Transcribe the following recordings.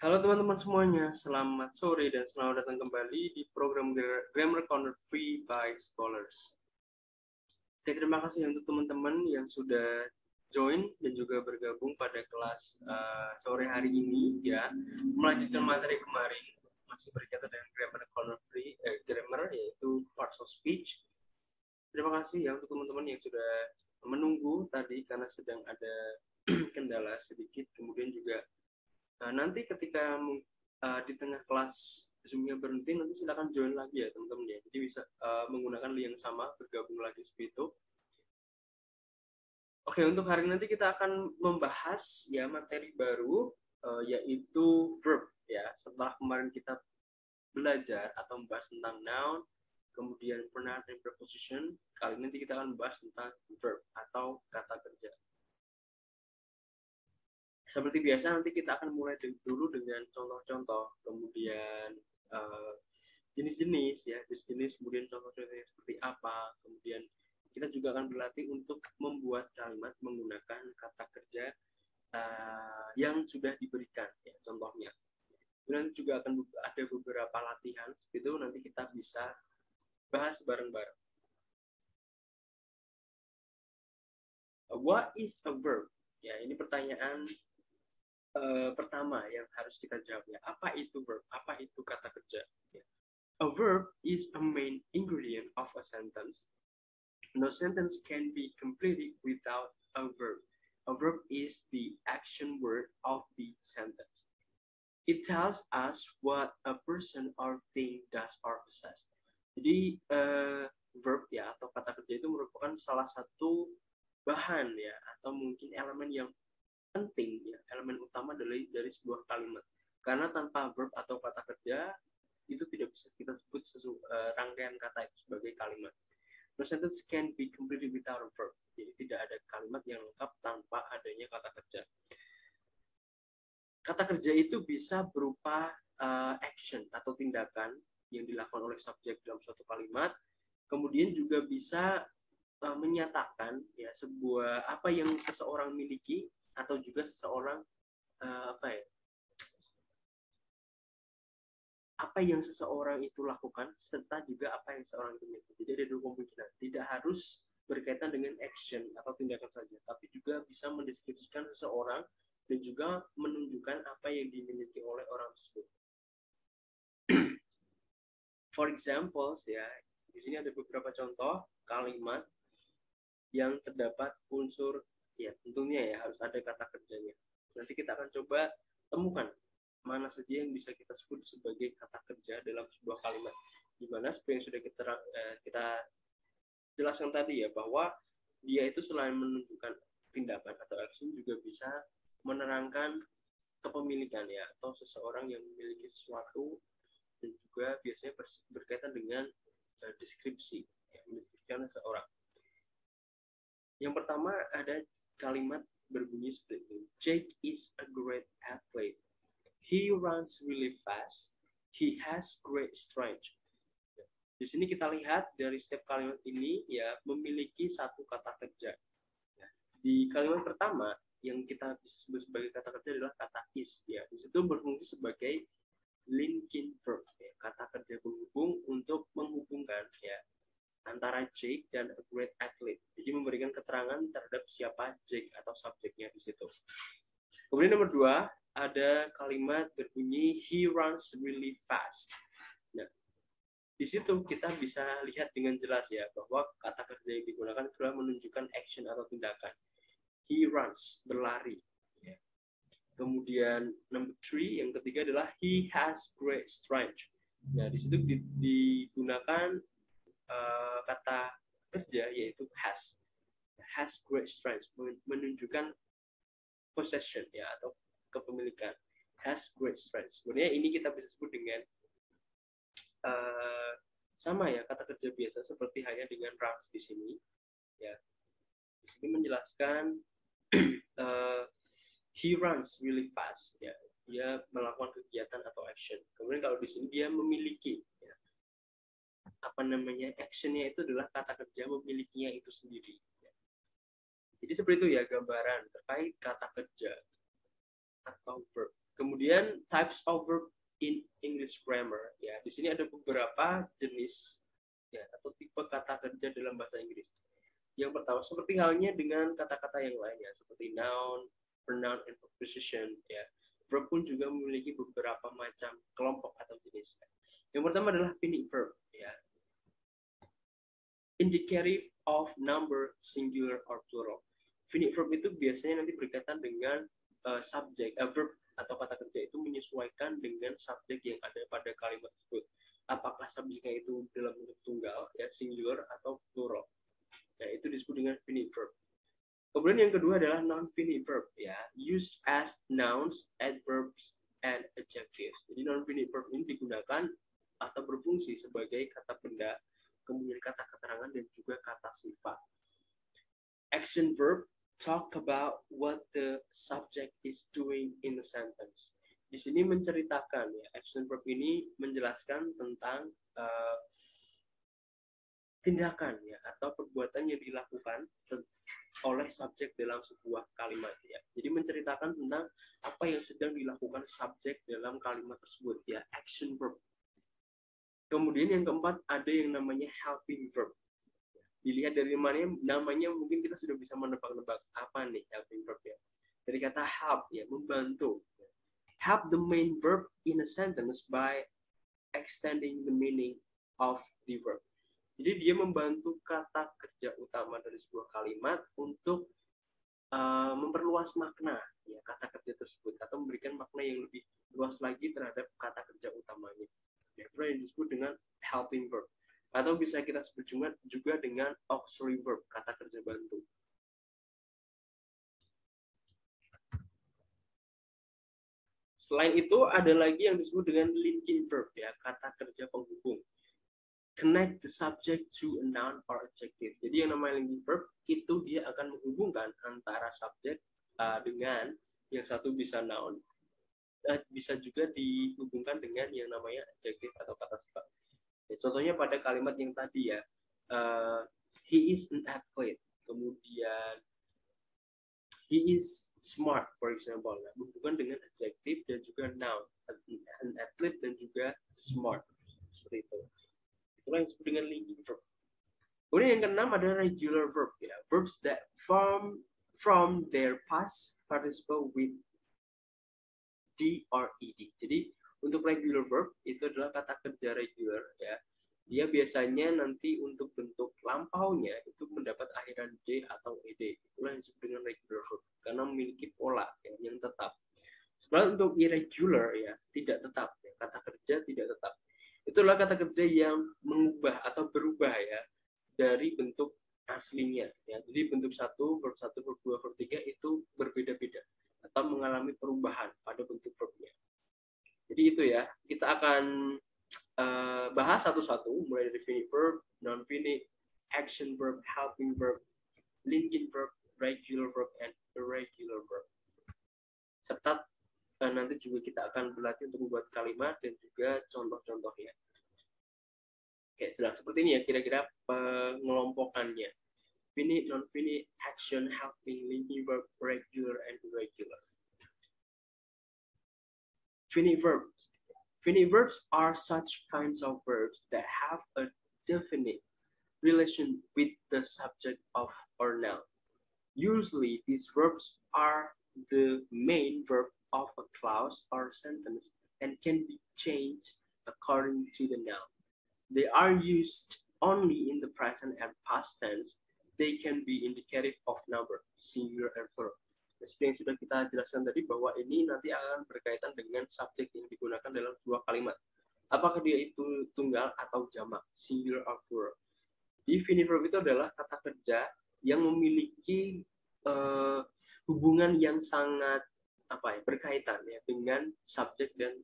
Halo teman-teman semuanya, selamat sore dan selamat datang kembali di program Grammar Corner Free by Scholars. Oke, terima kasih untuk teman-teman yang sudah join dan juga bergabung pada kelas sore hari ini ya, melanjutkan materi kemarin masih berkaitan dengan Grammar Corner Free, Grammar yaitu Parts of Speech. Terima kasih ya untuk teman-teman yang sudah menunggu tadi karena sedang ada kendala sedikit, kemudian juga nanti ketika di tengah kelas Zoom-nya berhenti, nanti silakan join lagi ya teman-teman ya. Jadi bisa menggunakan link yang sama, bergabung lagi seperti itu. Oke, untuk hari nanti kita akan membahas ya materi baru yaitu verb ya. Setelah kemarin kita belajar atau membahas tentang noun, kemudian pronoun dan preposition, kali ini nanti kita akan membahas tentang verb atau kata kerja. Seperti biasa nanti kita akan mulai dulu dengan contoh-contoh, kemudian jenis-jenis ya, jenis-jenis, kemudian contoh-contohnya seperti apa, kemudian kita juga akan berlatih untuk membuat kalimat menggunakan kata kerja yang sudah diberikan ya, contohnya. Kemudian juga akan ada beberapa latihan, itu nanti kita bisa bahas bareng-bareng. What is a verb? Ya, ini pertanyaan pertama yang harus kita jawab ya. Apa itu verb? Apa itu kata kerja? Ya. A verb is a main ingredient of a sentence. No sentence can be completed without a verb. A verb is the action word of the sentence. It tells us what a person or thing does or possess. Jadi verb ya atau kata kerja itu merupakan salah satu bahan ya atau mungkin elemen yang penting ya, elemen utama dari sebuah kalimat. Karena tanpa verb atau kata kerja itu tidak bisa kita sebut rangkaian kata itu sebagai kalimat. No sentence can be completed without a verb. Jadi tidak ada kalimat yang lengkap tanpa adanya kata kerja. Kata kerja itu bisa berupa action atau tindakan yang dilakukan oleh subjek dalam suatu kalimat. Kemudian juga bisa menyatakan ya sebuah apa yang seseorang miliki atau juga seseorang apa yang seseorang itu lakukan serta juga apa yang seseorang itu miliki. Jadi ada dua kemungkinan. Tidak harus berkaitan dengan action atau tindakan saja, tapi juga bisa mendeskripsikan seseorang dan juga menunjukkan apa yang dimiliki oleh orang tersebut. For example, ya, di sini ada beberapa contoh kalimat yang terdapat unsur ya tentunya ya harus ada kata kerjanya. Nanti kita akan coba temukan mana saja yang bisa kita sebut sebagai kata kerja dalam sebuah kalimat. Di mana seperti yang sudah kita jelaskan tadi ya bahwa dia itu selain menunjukkan tindakan atau action juga bisa menerangkan kepemilikan ya atau seseorang yang memiliki sesuatu dan juga biasanya berkaitan dengan deskripsi ya, mendeskripsikan seseorang. Yang pertama ada kalimat berbunyi seperti ini. Jake is a great athlete. He runs really fast. He has great strength. Di sini kita lihat dari setiap kalimat ini ya memiliki satu kata kerja. Di kalimat pertama yang kita bisa sebut sebagai kata kerja adalah kata is. Ya, di situ berfungsi sebagai linking verb. Ya, kata kerja penghubung untuk menghubungkan ya antara Jake dan a great athlete. Jadi memberikan keterangan terhadap siapa Jake atau subjeknya di situ. Kemudian nomor 2, ada kalimat berbunyi he runs really fast. Nah, di situ kita bisa lihat dengan jelas ya bahwa kata kerja yang digunakan adalah menunjukkan action atau tindakan. He runs, berlari. Ya. Kemudian number 3, yang ketiga adalah he has great strength. Nah, di situ digunakan kata kerja yaitu has great strength, menunjukkan possession ya atau kepemilikan, has great strength. Sebenarnya ini kita bisa sebut dengan sama ya kata kerja biasa seperti hanya dengan runs di sini ya. Di sini menjelaskan he runs really fast ya, dia melakukan kegiatan atau action. Kemudian kalau di sini dia memiliki ya, apa namanya actionnya itu adalah kata kerja memilikinya itu sendiri. Jadi seperti itu ya gambaran terkait kata kerja atau verb Kemudian types of verb in English grammar. Ya, di sini ada beberapa jenis ya atau tipe kata kerja dalam bahasa Inggris. Yang pertama seperti halnya dengan kata-kata yang lainnya seperti noun, pronoun, and preposition. Ya, verb pun juga memiliki beberapa macam kelompok atau jenis. Yang pertama adalah finite verb. Ya, indicative of number, singular or plural. Finite verb itu biasanya nanti berkaitan dengan subjek, verb atau kata kerja itu menyesuaikan dengan subjek yang ada pada kalimat tersebut. Apakah subjeknya itu dalam bentuk tunggal, ya singular atau plural. Nah, itu disebut dengan finite verb. Kemudian yang kedua adalah non-finite verb, ya, used as nouns, adverbs, and adjectives. Jadi non-finite verb ini digunakan atau berfungsi sebagai kata benda, kemudian kata keterangan dan juga kata sifat. Action verb talk about what the subject is doing in the sentence. Di sini menceritakan, ya, action verb ini menjelaskan tentang tindakan, ya, atau perbuatan yang dilakukan oleh subjek dalam sebuah kalimat, ya. Jadi menceritakan tentang apa yang sedang dilakukan subjek dalam kalimat tersebut, ya, action verb. Kemudian yang keempat ada yang namanya helping verb. Dilihat dari namanya mungkin kita sudah bisa menebak-nebak apa nih helping verb, ya. Dari kata help, ya, membantu. Help the main verb in a sentence by extending the meaning of the verb. Jadi dia membantu kata kerja utama dari sebuah kalimat untuk memperluas makna, ya, kata kerja tersebut atau memberikan makna yang lebih luas lagi terhadap kata kerja utamanya. Itu yang disebut dengan helping verb. Atau bisa kita sebut juga dengan auxiliary verb, kata kerja bantu. Selain itu ada lagi yang disebut dengan linking verb, ya, kata kerja penghubung. Connect the subject to a noun or adjective. Jadi yang namanya linking verb itu dia akan menghubungkan antara subjek dengan yang satu bisa noun, bisa juga dihubungkan dengan yang namanya adjective atau kata sifat. Ya, contohnya pada kalimat yang tadi, ya, he is an athlete, kemudian he is smart, for example. Nah, hubungan dengan adjective dan juga noun, an athlete dan juga smart, seperti itu. Itulah yang disebut dengan linking verb. Kemudian yang keenam adalah regular verb, ya, verbs that form from their past participle with d or ed. Jadi untuk regular verb itu adalah kata kerja regular, ya. Dia biasanya nanti untuk bentuk lampaunya itu mendapat akhiran d atau ed. Itulah yang disebut dengan regular verb karena memiliki pola, ya, yang tetap. Sebenarnya untuk irregular, ya, tidak tetap, ya, kata kerja tidak tetap. Itulah kata kerja yang mengubah atau berubah, ya, dari bentuk aslinya, ya. Jadi bentuk 1, verb 1, verb 2, verb 3 itu berbeda-beda atau mengalami perubahan pada bentuk verbnya. Jadi itu, ya, kita akan bahas satu-satu mulai dari finite verb, non-finite, action verb, helping verb, linking verb, regular verb, and irregular verb. Serta nanti juga kita akan berlatih untuk membuat kalimat dan juga contoh-contohnya. Oke, jelas seperti ini, ya, kira-kira pengelompokannya. Finite, non-finite, action, helping, linking verb, regular, and irregular. Finite verbs. Finite verbs are such kinds of verbs that have a definite relation with the subject of or noun. Usually, these verbs are the main verb of a clause or sentence and can be changed according to the noun. They are used only in the present and past tense. They can be indicative of number, singular, and plural. Seperti yang sudah kita jelaskan tadi, bahwa ini nanti akan berkaitan dengan subjek yang digunakan dalam sebuah kalimat. Apakah dia itu tunggal atau jamak, singular or plural. Di finite verb itu adalah kata kerja yang memiliki hubungan yang sangat berkaitan, ya, dengan subjek dan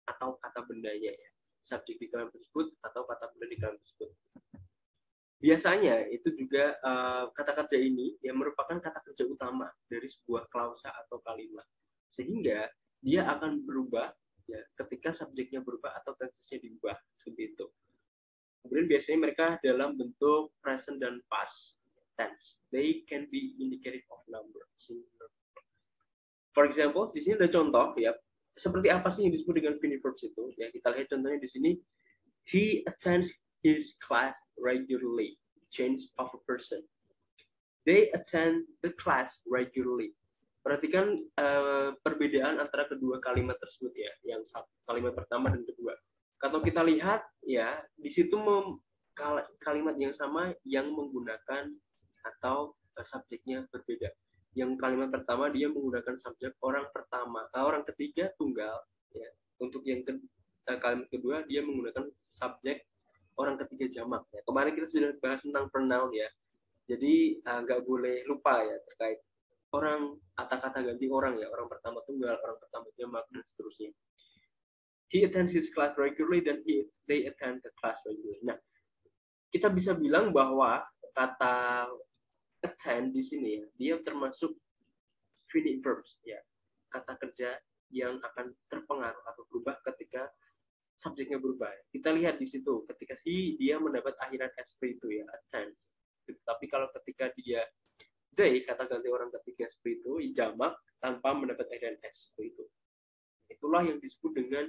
atau kata bendanya, ya. Subjek di kalimat tersebut atau kata benda di kalimat tersebut. Biasanya itu juga kata kerja ini yang merupakan kata kerja utama dari sebuah klausa atau kalimat, sehingga dia akan berubah, ya, ketika subjeknya berubah atau tensesnya diubah, seperti itu. Kemudian biasanya mereka dalam bentuk present dan past tense. They can be indicative of number. For example, di sini ada contoh, ya. seperti apa sih yang disebut dengan fini verbs itu? Ya, kita lihat contohnya di sini. He attends his class regularly. Change of a person. They attend the class regularly. Perhatikan perbedaan antara kedua kalimat tersebut ya, yang kalimat pertama dan kedua. Kalau kita lihat ya, di situ kalimat yang sama yang menggunakan atau subjeknya berbeda. Yang kalimat pertama dia menggunakan subjek orang pertama, orang ketiga tunggal ya. Untuk yang kalimat kedua dia menggunakan subjek orang ketiga jamak ya. Kemarin kita sudah bahas tentang pronoun ya. Jadi nggak boleh lupa ya terkait orang, kata-kata ganti orang ya, orang pertama tunggal, orang pertama jamak, dan seterusnya. He attends his class regularly dan they attend the class regularly. Nah, kita bisa bilang bahwa kata attend di sini ya, dia termasuk finite verbs ya, kata kerja yang akan terpengaruh atau berubah ketika subjeknya berubah. Kita lihat di situ ketika dia mendapat akhiran SP itu ya, attend. Tapi kalau ketika dia they, kata ganti orang ketiga seperti itu, jamak tanpa mendapat akhiran S seperti itu. Itulah yang disebut dengan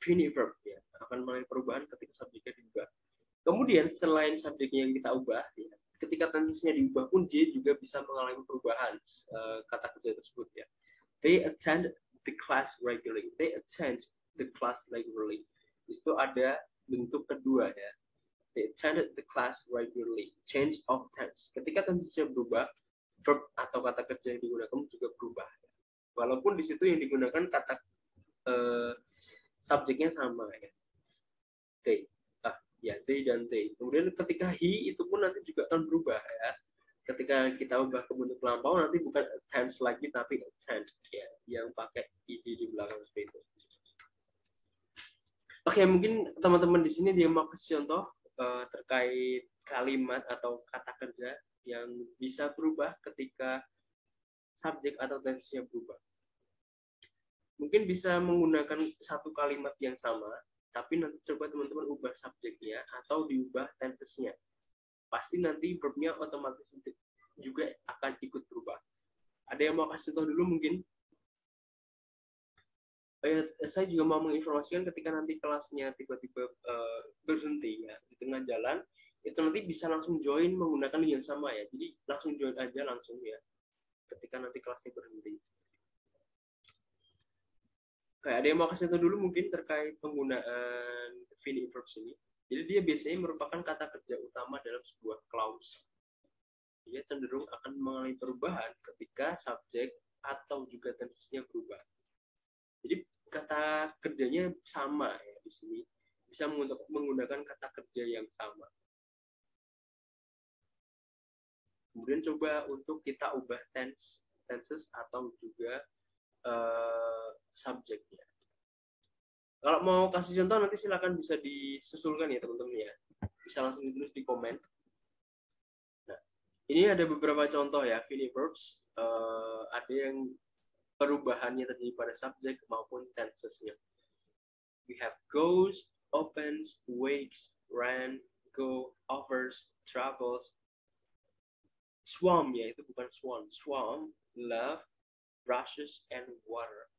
finite verb ya, akan mengalami perubahan ketika subjeknya diubah. Kemudian selain subjeknya yang kita ubah, ya, ketika tensesnya diubah pun dia juga bisa mengalami perubahan kata kerja tersebut ya. They attend the class regularly. They attend the class regularly. Itu ada bentuk kedua ya. They attended the class regularly. Change of tense. Ketika tensesnya berubah, verb atau kata kerja yang digunakan juga berubah. Walaupun di situ yang digunakan kata subjeknya sama ya. They. Ya, they dan they. Kemudian ketika he itu pun nanti juga akan berubah ya. Ketika kita ubah ke bentuk lampau nanti bukan tense lagi tapi attend ya, yang pakai ed di belakang seperti itu. Oke, mungkin teman-teman di sini dia mau kasih contoh terkait kalimat atau kata kerja yang bisa berubah ketika subjek atau tensesnya berubah. Mungkin bisa menggunakan satu kalimat yang sama, tapi nanti coba teman-teman ubah subjeknya atau diubah tensesnya. Pasti nanti verbnya otomatis juga akan ikut berubah. Ada yang mau kasih contoh dulu mungkin? Saya juga mau menginformasikan ketika nanti kelasnya tiba-tiba berhenti ya di tengah jalan, itu nanti bisa langsung join menggunakan yang sama ya. Jadi langsung join aja langsung ya ketika nanti kelasnya berhenti. Kayak ada yang mau kasih tahu dulu mungkin terkait penggunaan finite verbs ini. Jadi dia biasanya merupakan kata kerja utama dalam sebuah clause. Dia cenderung akan mengalami perubahan ketika subjek atau juga tensesnya berubah. Jadi kata kerjanya sama ya di sini, bisa menggunakan kata kerja yang sama. Kemudian coba untuk kita ubah tenses atau juga subjeknya. Kalau mau kasih contoh nanti silakan bisa disusulkan ya teman-teman ya, bisa langsung ditulis di komen. Nah, ini ada beberapa contoh ya finite verbs, ada yang perubahannya terjadi pada subjek maupun tensesnya. We have goes, opens, wakes, ran, go, offers, travels. Swam ya, itu bukan swan. Swam, love, brushes, and water.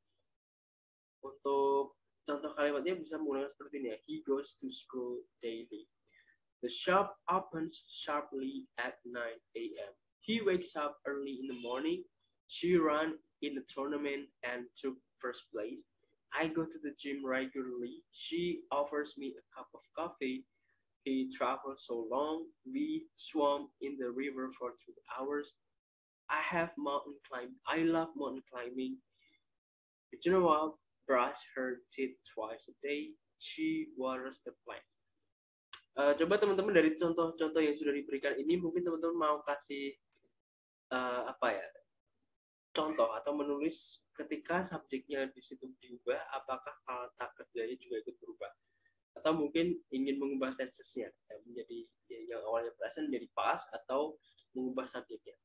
Untuk contoh kalimatnya bisa menggunakan seperti ini ya. He goes to school daily. The shop opens sharply at 9 a.m. He wakes up early in the morning. She ran in the tournament and took first place. I go to the gym regularly. She offers me a cup of coffee. He traveled so long. We swam in the river for 2 hours. I love mountain climbing. Genoa brush her teeth twice a day. She waters the plant. Coba teman-teman dari contoh-contoh yang sudah diberikan ini mungkin teman-teman mau kasih contoh atau menulis ketika subjeknya di situ diubah, apakah kata kerjanya juga ikut berubah, atau mungkin ingin mengubah tensesnya menjadi yang awalnya present menjadi past atau mengubah subjeknya.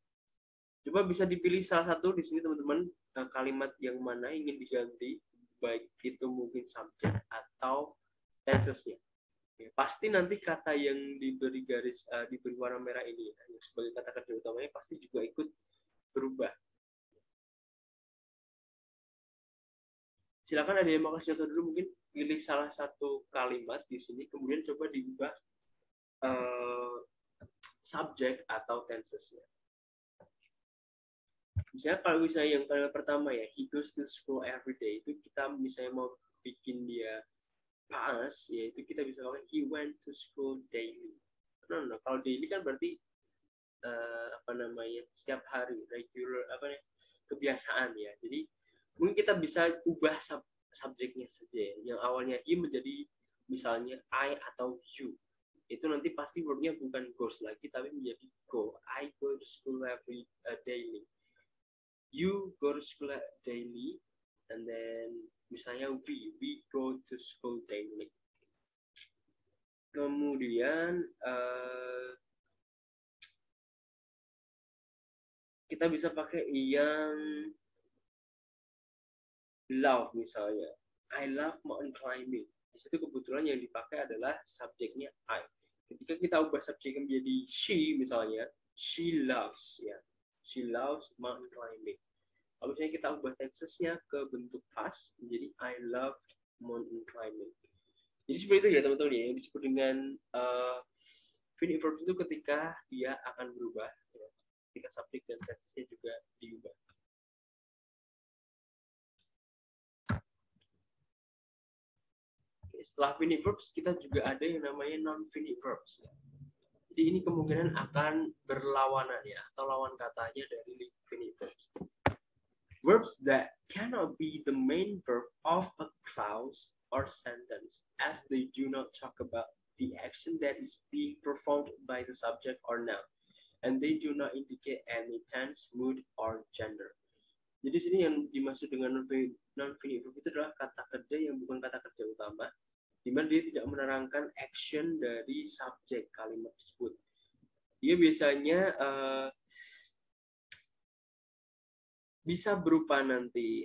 Coba bisa dipilih salah satu di sini teman-teman, kalimat yang mana ingin diganti, baik itu mungkin subjek atau tensesnya. Ya, pasti nanti kata yang diberi garis diberi warna merah ini sebagai kata kerja utamanya pasti juga ikut berubah. Silakan ada yang mau kasih contoh dulu, mungkin pilih salah satu kalimat di sini, kemudian coba diubah subjek atau tensesnya. Misalnya kalau misalnya yang kalimat pertama ya, he goes to school every day, itu kita misalnya mau bikin dia pas, yaitu kita bisa pakai he went to school daily. No. Kalau daily kan berarti setiap hari, regular kebiasaan ya. Jadi mungkin kita bisa ubah subjeknya saja ya. Yang awalnya he menjadi misalnya I atau you. Itu nanti pasti verbnya bukan goes lagi tapi menjadi go. I go to school every daily. You go to school daily, and then misalnya we go to school daily. Kemudian kita bisa pakai yang love misalnya. I love mountain climbing. Di situ kebetulan yang dipakai adalah subjeknya I. Ketika kita ubah subjeknya menjadi she misalnya, she loves ya. She loves mountain climbing. Kalau misalnya kita ubah tensesnya ke bentuk past menjadi I love mountain climbing. Jadi seperti itu ya teman-teman ya, yang disebut dengan finite verb itu ketika dia akan berubah ya. Ketika subjek dan tensesnya juga diubah. Setelah finite verbs kita juga ada yang namanya non-finite verbs ya. Jadi ini kemungkinan akan berlawanan ya, atau lawan katanya dari finite verbs. Verbs that cannot be the main verb of a clause or sentence, as they do not talk about the action that is being performed by the subject or noun, and they do not indicate any tense, mood, or gender. Jadi sini yang dimaksud dengan non-finite verb itu adalah kata kerja yang bukan kata kerja utama, di mana dia tidak menerangkan action dari subjek kalimat tersebut. Dia biasanya bisa berupa nanti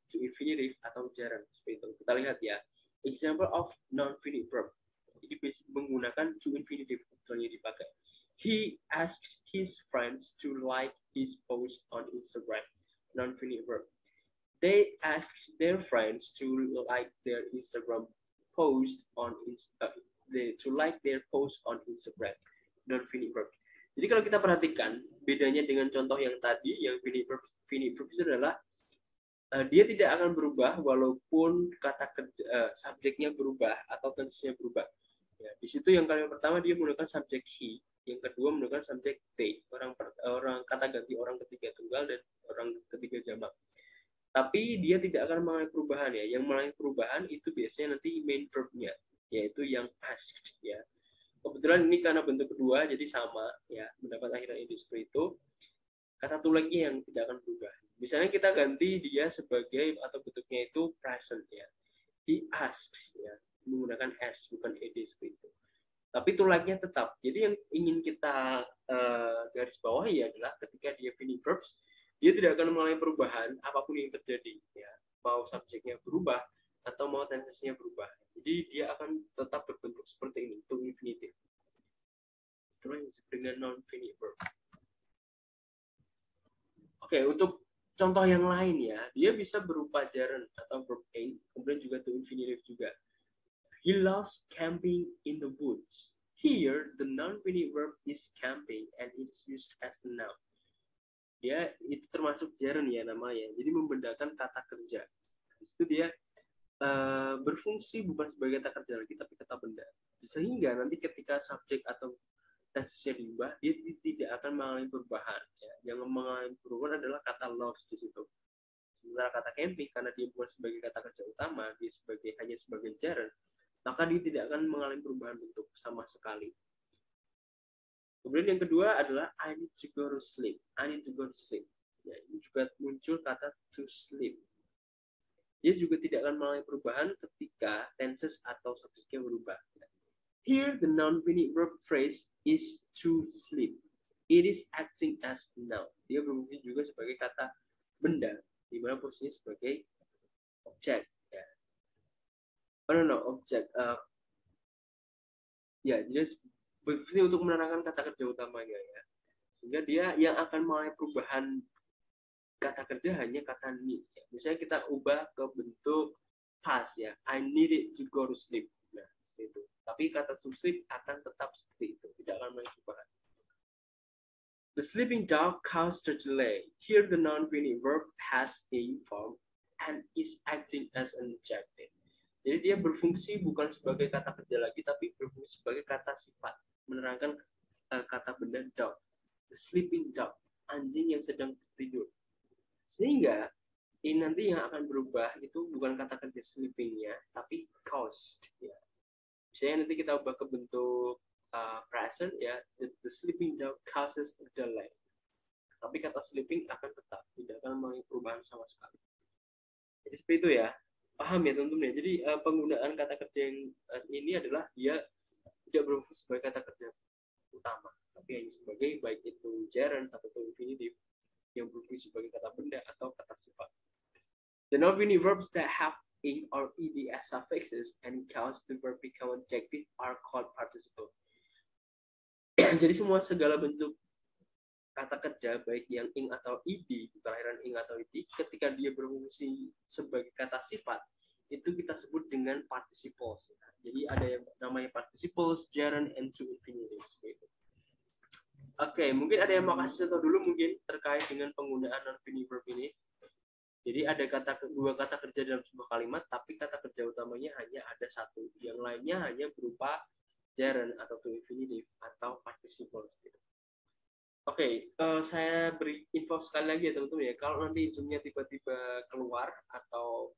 to infinitive atau gerund seperti itu. Kita lihat ya, example of non-finite verb. Jadi menggunakan to infinitive contohnya dipakai. He asked his friends to like his post on Instagram. Non-finite verb. They asked their friends to like their Instagram post on Instagram. Non-finite verb. Jadi kalau kita perhatikan bedanya dengan contoh yang tadi, yang finite verb itu adalah dia tidak akan berubah walaupun kata kerja subjeknya berubah atau tensesnya berubah. Ya, di situ yang kalimat pertama dia menggunakan subjek he, yang kedua menggunakan subjek they, orang kata ganti orang ketiga tunggal dan orang ketiga jamak. Tapi dia tidak akan mengalami perubahan ya. Yang mengalami perubahan itu biasanya nanti main verbnya, yaitu yang asked ya. Kebetulan ini karena bentuk kedua jadi sama ya, mendapat akhiran industri itu kata tulangnya yang tidak akan berubah. Misalnya kita ganti dia sebagai atau bentuknya itu present ya. He asks ya, menggunakan s bukan ed seperti itu. Tapi tulangnya tetap. Jadi yang ingin kita garis bawahi adalah ketika dia finite verbs, dia tidak akan mengalami perubahan apapun yang terjadi ya. Mau subjeknya berubah atau mau tensesnya berubah. Jadi dia akan tetap berbentuk seperti ini, to infinitive. Itulah yang disebut dengan non-finite verb. Oke, untuk contoh yang lain ya, dia bisa berupa gerund atau verb A, kemudian juga to infinitive juga. He loves camping in the woods. Here, the non-finite verb is camping and it is used as a noun. Ya, itu termasuk gerund ya namanya. Jadi membedakan kata kerja. Itu dia berfungsi bukan sebagai kata kerja lagi, tapi kata benda. Sehingga nanti ketika subjek atau tensesnya diubah, dia tidak akan mengalami perubahan. Ya. Yang mengalami perubahan adalah kata loves di situ. Sementara kata camping, karena dia bukan sebagai kata kerja utama, dia hanya sebagai gerund, maka dia tidak akan mengalami perubahan bentuk sama sekali. Kemudian yang kedua adalah I need to go to sleep. I need to go to sleep. Ya, ini juga muncul kata to sleep. Dia juga tidak akan mengalami perubahan ketika tenses atau subjeknya berubah. Here, the non-finite verb phrase is to sleep. It is acting as noun. Dia berfungsi juga sebagai kata benda, di mana posisinya sebagai objek. Ya. Objek. Ya, jadi berfungsi untuk menerangkan kata kerja utamanya ya. Sehingga dia yang akan mengalami perubahan kata kerja hanya kata need. Ya. Misalnya kita ubah ke bentuk past ya, I needed to go to sleep. Nah, itu. Tapi kata to sleep akan tetap seperti itu, tidak akan mengalami perubahan. The sleeping dog caused a delay. Here the non-finite verb has a form and is acting as an adjective. Jadi dia berfungsi bukan sebagai kata kerja lagi, tapi berfungsi sebagai kata sifat, menerangkan kata benda dog. The sleeping dog, anjing yang sedang tidur. Sehingga ini nanti yang akan berubah itu bukan kata kerja sleeping-nya, tapi caused. Ya. Misalnya nanti kita ubah ke bentuk present, ya, the sleeping dog causes a delay. Tapi kata sleeping akan tetap, tidak akan mengalami perubahan sama sekali. Jadi seperti itu ya, paham ya teman-teman ya. Jadi penggunaan kata kerja yang ini adalah dia tidak berfungsi sebagai kata kerja utama, tapi hanya sebagai baik itu gerund atau infinitive yang berfungsi sebagai kata benda atau kata sifat. The non-finite verbs that have a or ed as suffixes and cause the verb become adjective are called participle. Jadi segala bentuk kata kerja baik yang ing atau ed, kelahiran ing atau ed, ketika dia berfungsi sebagai kata sifat, itu kita sebut dengan participles. Jadi ada yang namanya participles, gerund, and to infinitive. Oke, mungkin ada yang mau kasih contoh dulu mungkin terkait dengan penggunaan non-finite verb ini. Jadi ada dua kata kerja dalam sebuah kalimat, tapi kata kerja utamanya hanya ada satu. Yang lainnya hanya berupa gerund atau to infinitive atau participle. Oke, saya beri info sekali lagi ya teman-teman ya. Kalau nanti zoom-nya tiba-tiba keluar atau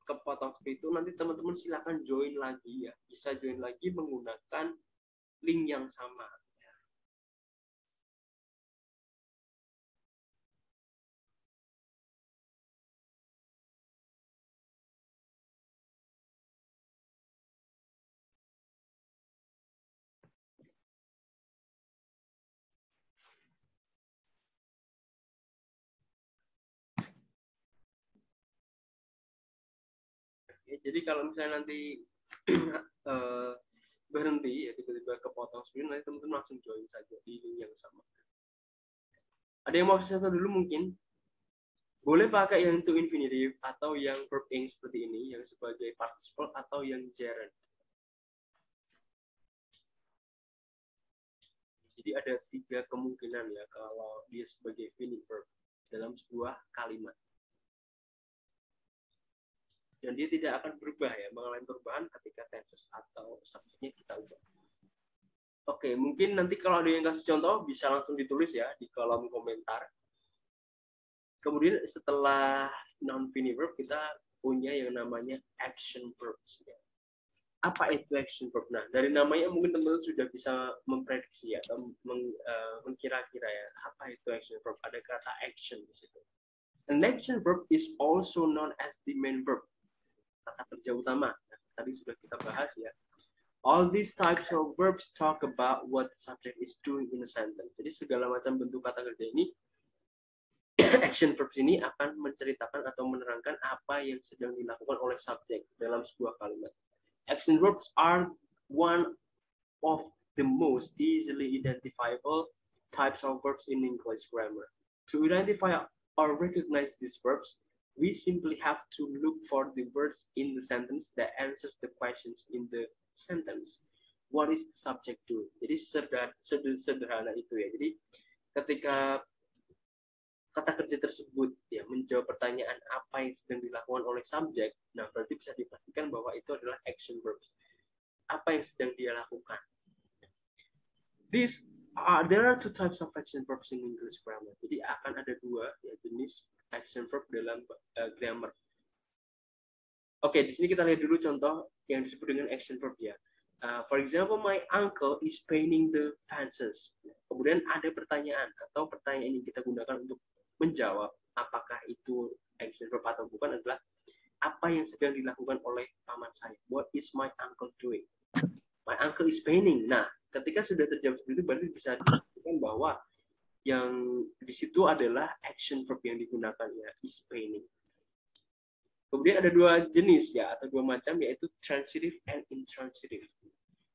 kepotong seperti itu, nanti teman-teman silakan join lagi ya. Bisa join lagi menggunakan link yang sama. Ya, jadi kalau misalnya nanti berhenti ya tiba-tiba kepotong screen, nanti teman-teman langsung join saja di link yang sama. Ada yang mau saya dulu mungkin? Boleh pakai yang to infinitive atau yang verb ing seperti ini, yang sebagai participle atau yang gerund. Jadi ada 3 kemungkinan ya kalau dia sebagai finite verb dalam sebuah kalimat. Dan dia tidak akan berubah ya, mengalami perubahan ketika tenses atau subjeknya kita ubah. Oke, mungkin nanti kalau ada yang kasih contoh bisa langsung ditulis ya di kolom komentar. Kemudian setelah non-finite verb kita punya yang namanya action verbs. Ya. Apa itu action verb? Nah, dari namanya mungkin teman-teman sudah bisa memprediksi ya, atau mengkira-kira ya, apa itu action verb? Ada kata action di situ. An action verb is also known as the main verb. Kata kerja utama. Nah, tadi sudah kita bahas ya. All these types of verbs talk about what the subject is doing in a sentence. Jadi segala macam bentuk kata kerja ini, action verbs ini akan menceritakan atau menerangkan apa yang sedang dilakukan oleh subjek dalam sebuah kalimat. Action verbs are one of the most easily identifiable types of verbs in English grammar. To identify or recognize these verbs, we simply have to look for the words in the sentence that answers the questions in the sentence. What is the subject doing? Jadi sederhana itu ya. Jadi ketika kata kerja tersebut ya menjawab pertanyaan apa yang sedang dilakukan oleh subjek, nah berarti bisa dipastikan bahwa itu adalah action verbs. Apa yang sedang dia lakukan. There are 2 types of action verbs in English grammar. Jadi akan ada 2 ya, jenis action verb dalam grammar. Oke, di sini kita lihat dulu contoh yang disebut dengan action verb ya. For example, my uncle is painting the fences. Kemudian ada pertanyaan atau pertanyaan yang kita gunakan untuk menjawab apakah itu action verb atau bukan adalah apa yang sedang dilakukan oleh paman saya. What is my uncle doing? My uncle is painting. Nah, ketika sudah terjawab seperti itu, berarti bisa dikatakan bahwa yang di situ adalah action verb yang digunakan ya, is painting. Kemudian ada 2 jenis ya, atau 2 macam, yaitu transitive and intransitive.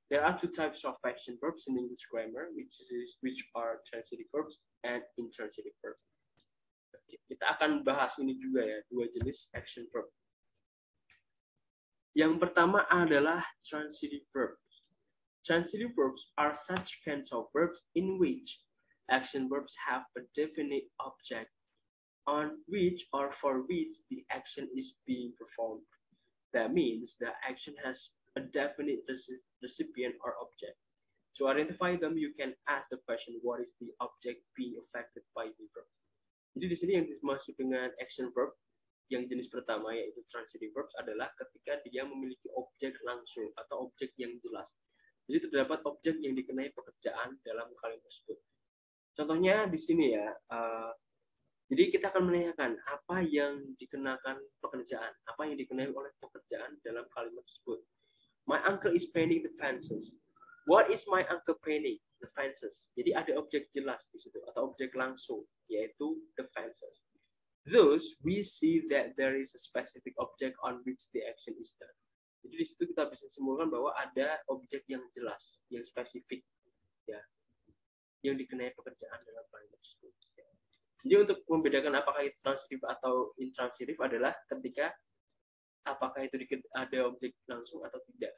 There are 2 types of action verbs in English grammar, which are transitive verbs and intransitive verbs. Kita akan bahas ini juga ya, dua jenis action verb. Yang pertama adalah transitive verbs. Transitive verbs are such kinds of verbs in which action verbs have a definite object on which or for which the action is being performed. That means the action has a definite recipient or object. To identify them, you can ask the question, what is the object being affected by the verb? Jadi di sini yang dimaksud dengan action verb yang jenis pertama yaitu transitive verbs adalah ketika dia memiliki objek langsung atau objek yang jelas. Jadi terdapat objek yang dikenai pekerjaan dalam kalimat tersebut. Contohnya di sini ya, jadi kita akan menanyakan apa yang dikenakan pekerjaan, apa yang dikenai oleh pekerjaan dalam kalimat tersebut. My uncle is painting the fences. What is my uncle painting? The fences. Jadi ada objek jelas di situ atau objek langsung yaitu the fences. Thus, we see that there is a specific object on which the action is done. Jadi di situ kita bisa simpulkan bahwa ada objek yang jelas, yang spesifik, ya, yang dikenai pekerjaan dalam kalimat tersebut. Ya. Jadi untuk membedakan apakah itu transitif atau intransitif adalah ketika apakah itu ada objek langsung atau tidak.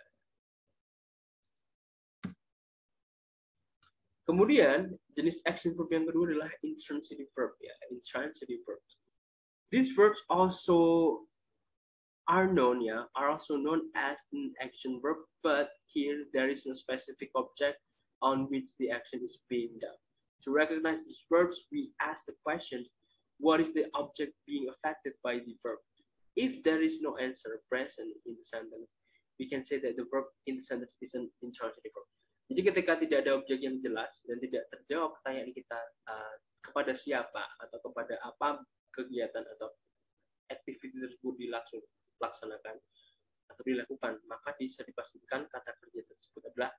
Kemudian jenis action verb yang kedua adalah intransitive verb, ya, intransitive verbs. These verbs also are also known as an action verb, but here there is no specific object on which the action is being done. To recognize these verbs, we ask the question, what is the object being affected by the verb? If there is no answer present in the sentence, we can say that the verb in the sentence is an intransitive verb. Jadi ketika tidak ada objek yang jelas dan tidak terjawab pertanyaan kita kepada siapa atau kepada apa kegiatan atau activity tersebut dilaksanakan atau dilakukan, maka bisa dipastikan kata kerja tersebut adalah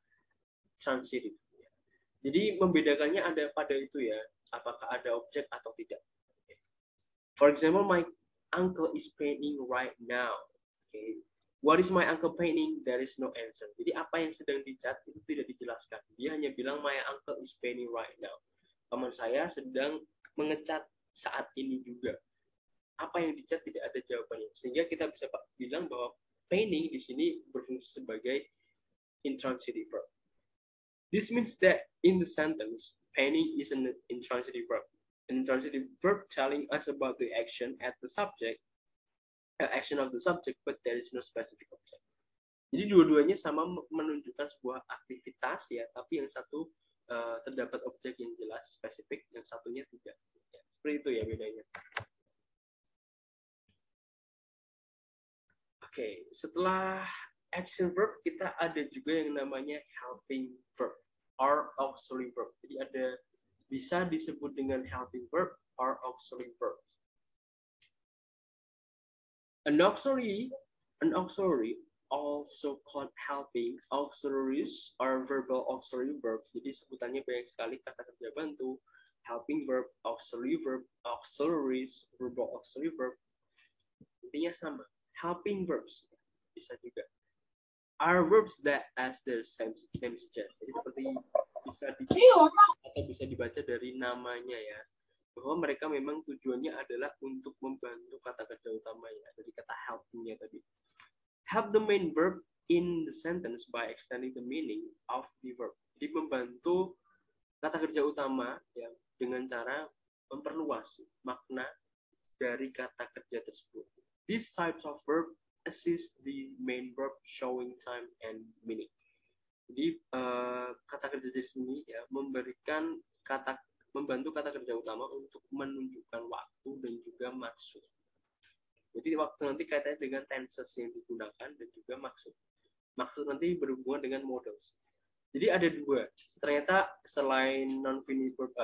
transitive. Jadi membedakannya ada pada itu ya, apakah ada objek atau tidak. For example, my uncle is painting right now. Okay. What is my uncle painting? There is no answer. Jadi apa yang sedang dicat itu tidak dijelaskan. Dia hanya bilang my uncle is painting right now. Paman saya sedang mengecat saat ini juga. Apa yang dicat tidak ada jawabannya. Sehingga kita bisa bilang bahwa painting di sini berfungsi sebagai intransitive verb. This means that in the sentence, painting is an intransitive verb. An intransitive verb telling us about the action at the subject, action of the subject, but there is no specific object. Jadi dua-duanya sama menunjukkan sebuah aktivitas ya, tapi yang satu terdapat objek yang jelas, spesifik, yang satunya tidak. Ya, seperti itu ya bedanya. Oke, setelah action verb kita ada juga yang namanya helping verb or auxiliary verb. Jadi ada bisa disebut dengan helping verb or auxiliary verb. An auxiliary also called helping, auxiliaries are verbal auxiliary verbs. Jadi sebutannya banyak sekali, kata kerja bantu, helping verb, auxiliary verb, auxiliaries, verbal auxiliary verb. Intinya sama, helping verbs bisa juga. Are verbs that as their name suggest. Jadi seperti bisa dibaca dari namanya ya, bahwa mereka memang tujuannya adalah untuk membantu kata kerja utamanya, dari kata helping-nya tadi. Help the main verb in the sentence by extending the meaning of the verb. Jadi membantu kata kerja utama ya, dengan cara memperluas makna dari kata kerja tersebut. These types of verb assist the main verb showing time and meaning. Jadi kata kerja di sini ya membantu kata kerja utama untuk menunjukkan waktu dan juga maksud. Jadi waktu nanti kaitannya dengan tenses yang digunakan dan juga maksud. Maksud nanti berhubungan dengan models. Jadi ada dua. Ternyata selain non-finite verb,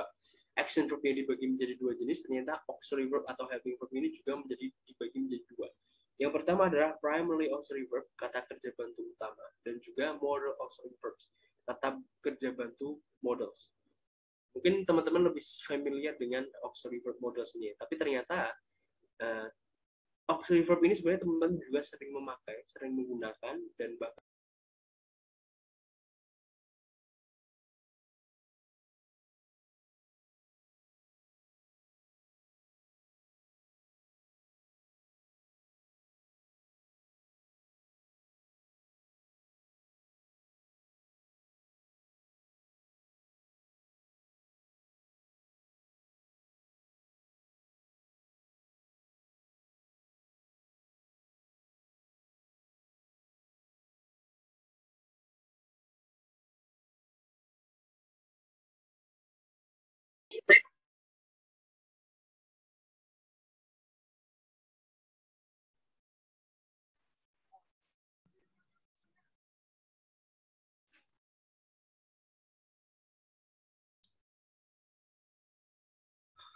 action verb yang dibagi menjadi dua jenis, ternyata auxiliary verb atau helping verb ini juga dibagi menjadi dua. Yang pertama adalah primary auxiliary verb, kata kerja bantu utama, dan juga model auxiliary verbs, kata kerja bantu models. Mungkin teman-teman lebih familiar dengan auxiliary verb models ini, tapi ternyata auxiliary verb ini sebenarnya teman-teman juga sering memakai, sering menggunakan, dan bahkan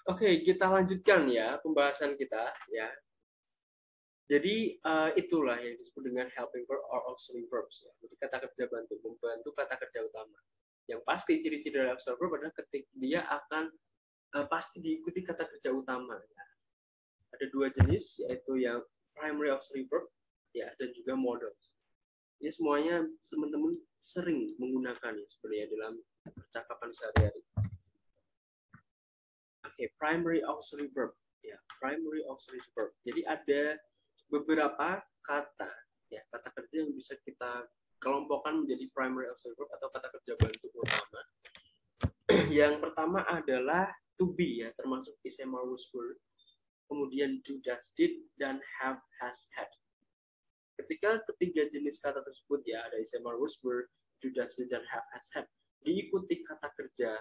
Oke, kita lanjutkan ya pembahasan kita ya. Jadi itulah yang disebut dengan helping verb or auxiliary verbs. Ya. Jadi kata kerja bantu, membantu kata kerja utama. Yang pasti ciri-ciri dari auxiliary verb adalah ketika dia akan pasti diikuti kata kerja utama. Ya. Ada dua jenis, yaitu yang primary auxiliary verb ya, dan juga modals. Ini semuanya teman-teman sering menggunakannya sebenarnya dalam percakapan sehari-hari. Oke, primary auxiliary verb. Ya, primary auxiliary verb. Jadi ada beberapa kata ya, kata kerja yang bisa kita kelompokkan menjadi primary auxiliary verb atau kata kerja bantu utama. Yang pertama adalah to be ya, termasuk is, am, are, was, were. Kemudian do, does, did, dan have, has, had. Ketika ketiga jenis kata tersebut ya, ada is, am, are, was, were, do, does, did, dan have, has, had, diikuti kata kerja